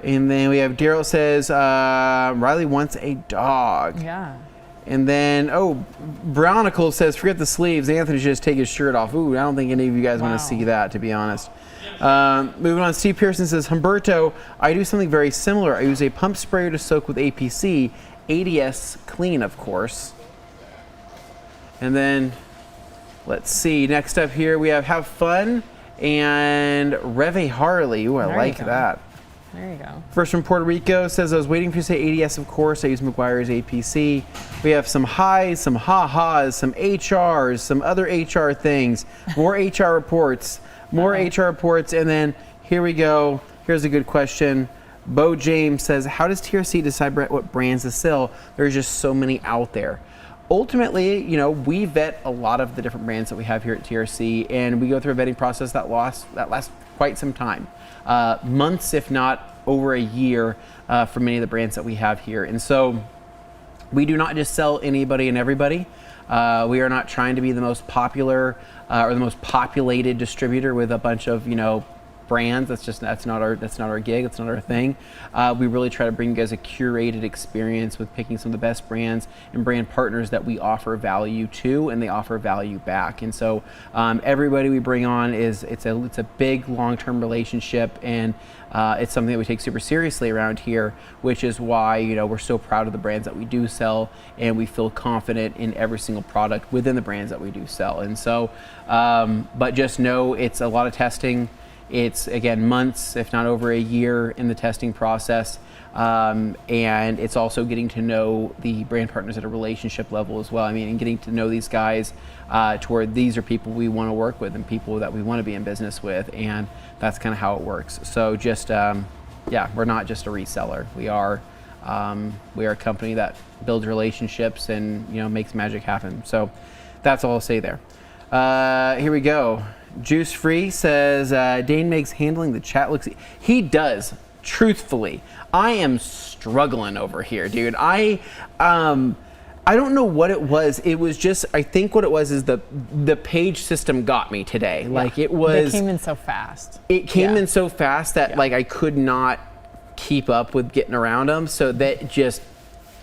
And then we have Daryl says, Riley wants a dog. Yeah. And then, Brownicle says, forget the sleeves. Anthony should just take his shirt off. Ooh, I don't think any of you guys want to see that, to be honest. Moving on, Steve Pearson says, Humberto, I do something very similar. I use a pump sprayer to soak with APC, ADS clean, of course. And then, let's see, next up here we have Fun and Reve Harley. Ooh, I like that. There you go. First from Puerto Rico says, I was waiting for you to say ADS, of course. I use McGuire's APC. We have some highs, some ha-has, some HRs, some other HR things, more HR reports, and then here we go. Here's a good question. Bo James says, how does TRC decide what brands to sell? There's just so many out there. Ultimately, we vet a lot of the different brands that we have here at TRC, and we go through a vetting process that lasts quite some time. Months, if not over a year, for many of the brands that we have here. And so we do not just sell anybody and everybody. We are not trying to be the most popular or the most populated distributor with a bunch of, brands. That's not our gig. That's not our thing. We really try to bring you guys a curated experience with picking some of the best brands and brand partners that we offer value to, and they offer value back. And so everybody we bring on it's a big long-term relationship, and it's something that we take super seriously around here, which is why we're so proud of the brands that we do sell, and we feel confident in every single product within the brands that we do sell. And so, but just know it's a lot of testing. It's, again, months, if not over a year in the testing process. And it's also getting to know the brand partners at a relationship level as well. And getting to know these guys to where these are people we want to work with and people that we want to be in business with. And that's kind of how it works. So just, we're not just a reseller. We are a company that builds relationships and, makes magic happen. So that's all I'll say there. Here we go. Juice Free says, Dane makes handling the chat looks... He does, truthfully. I am struggling over here, dude. I don't know what it was. It was just, I think what it was is the page system got me today. Yeah. Like it was... They came in so fast. It came in so fast that I could not keep up with getting around them. So that just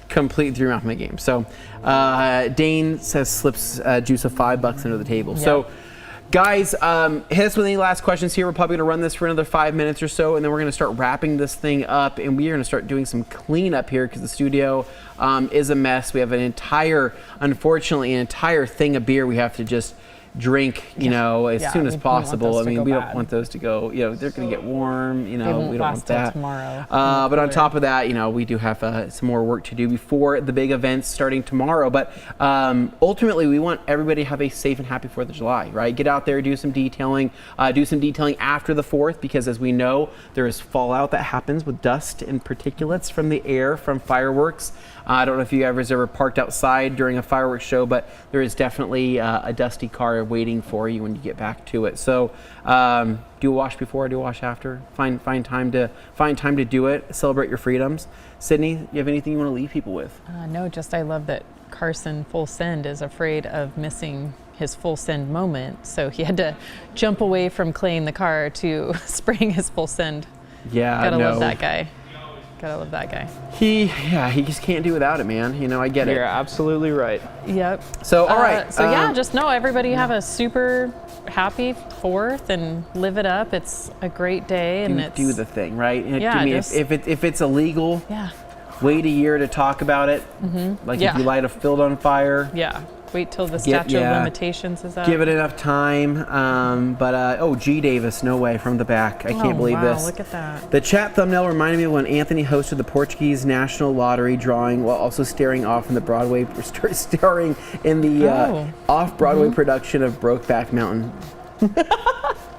completely threw me off my game. So Dane says slips Juice of $5 under the table. Yeah. So guys, hit us with any last questions here. We're probably going to run this for another 5 minutes or so, and then we're going to start wrapping this thing up, and we are going to start doing some cleanup here because the studio is a mess. We have unfortunately, an entire thing of beer we have to just drink, as soon as possible. We don't want those to go, they're going to get warm, we don't want that. Tomorrow. But on top of that, we do have some more work to do before the big events starting tomorrow. But ultimately, we want everybody to have a safe and happy 4th of July, right? Get out there, do some detailing after the 4th, because as we know, there is fallout that happens with dust and particulates from the air from fireworks. I don't know if you guys ever parked outside during a fireworks show, but there is definitely a dusty car waiting for you when you get back to it. So do a wash before, do a wash after. Find time to do it. Celebrate your freedoms. Sydney, you have anything you want to leave people with? No, just I love that Carson Full Send is afraid of missing his full send moment, so he had to jump away from cleaning the car to spraying his full send. Yeah, Gotta love that guy. Gotta love that guy. He just can't do without it, man. You know, I get You're it. absolutely right. Yep. So, all right. So yeah, just know everybody have a super happy 4th and live it up. It's a great day, and it's do the thing, right? Yeah, I mean, just- if it's illegal, yeah, wait a year to talk about it. Like Yeah. if you light a field on fire, yeah. Wait till the statute of limitations is up. give it enough time. G. Davis, no way, from the back. I can't believe wow, this. Look at that. The chat thumbnail reminded me of when Anthony hosted the Portuguese National Lottery drawing while also staring off in the starring in the off-Broadway production of Brokeback Mountain.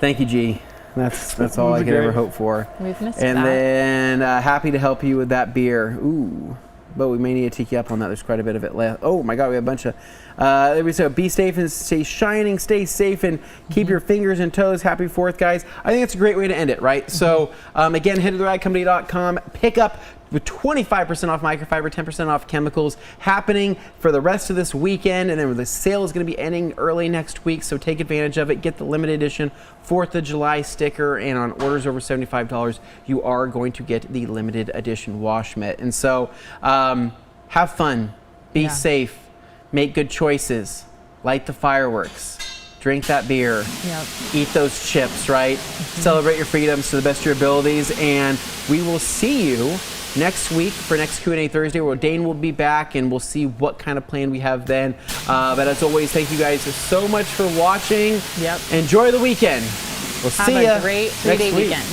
Thank you, G. That's all I could ever hope for. We've missed and that. then happy to help you with that beer. Ooh. But we may need to take you up on that. There's quite a bit of it left. Oh my God, we have a bunch of. There we go. Be safe and stay shining. Stay safe and keep your fingers and toes. Happy 4th, guys. I think it's a great way to end it, right? So again, head to theridecompany.com. Pick up with 25% off microfiber, 10% off chemicals happening for the rest of this weekend. And then the sale is going to be ending early next week. So take advantage of it. Get the limited edition 4th of July sticker. And on orders over $75, you are going to get the limited edition wash mitt. And so have fun. Be safe. Make good choices. Light the fireworks. Drink that beer. Yep. Eat those chips, right? Celebrate your freedoms to the best of your abilities. And we will see you next week for next Q&A Thursday, where Dane will be back, and we'll see what kind of plan we have then. But as always, thank you guys so much for watching. Yep. Enjoy the weekend. We'll see you Have a great 3-day next week. weekend.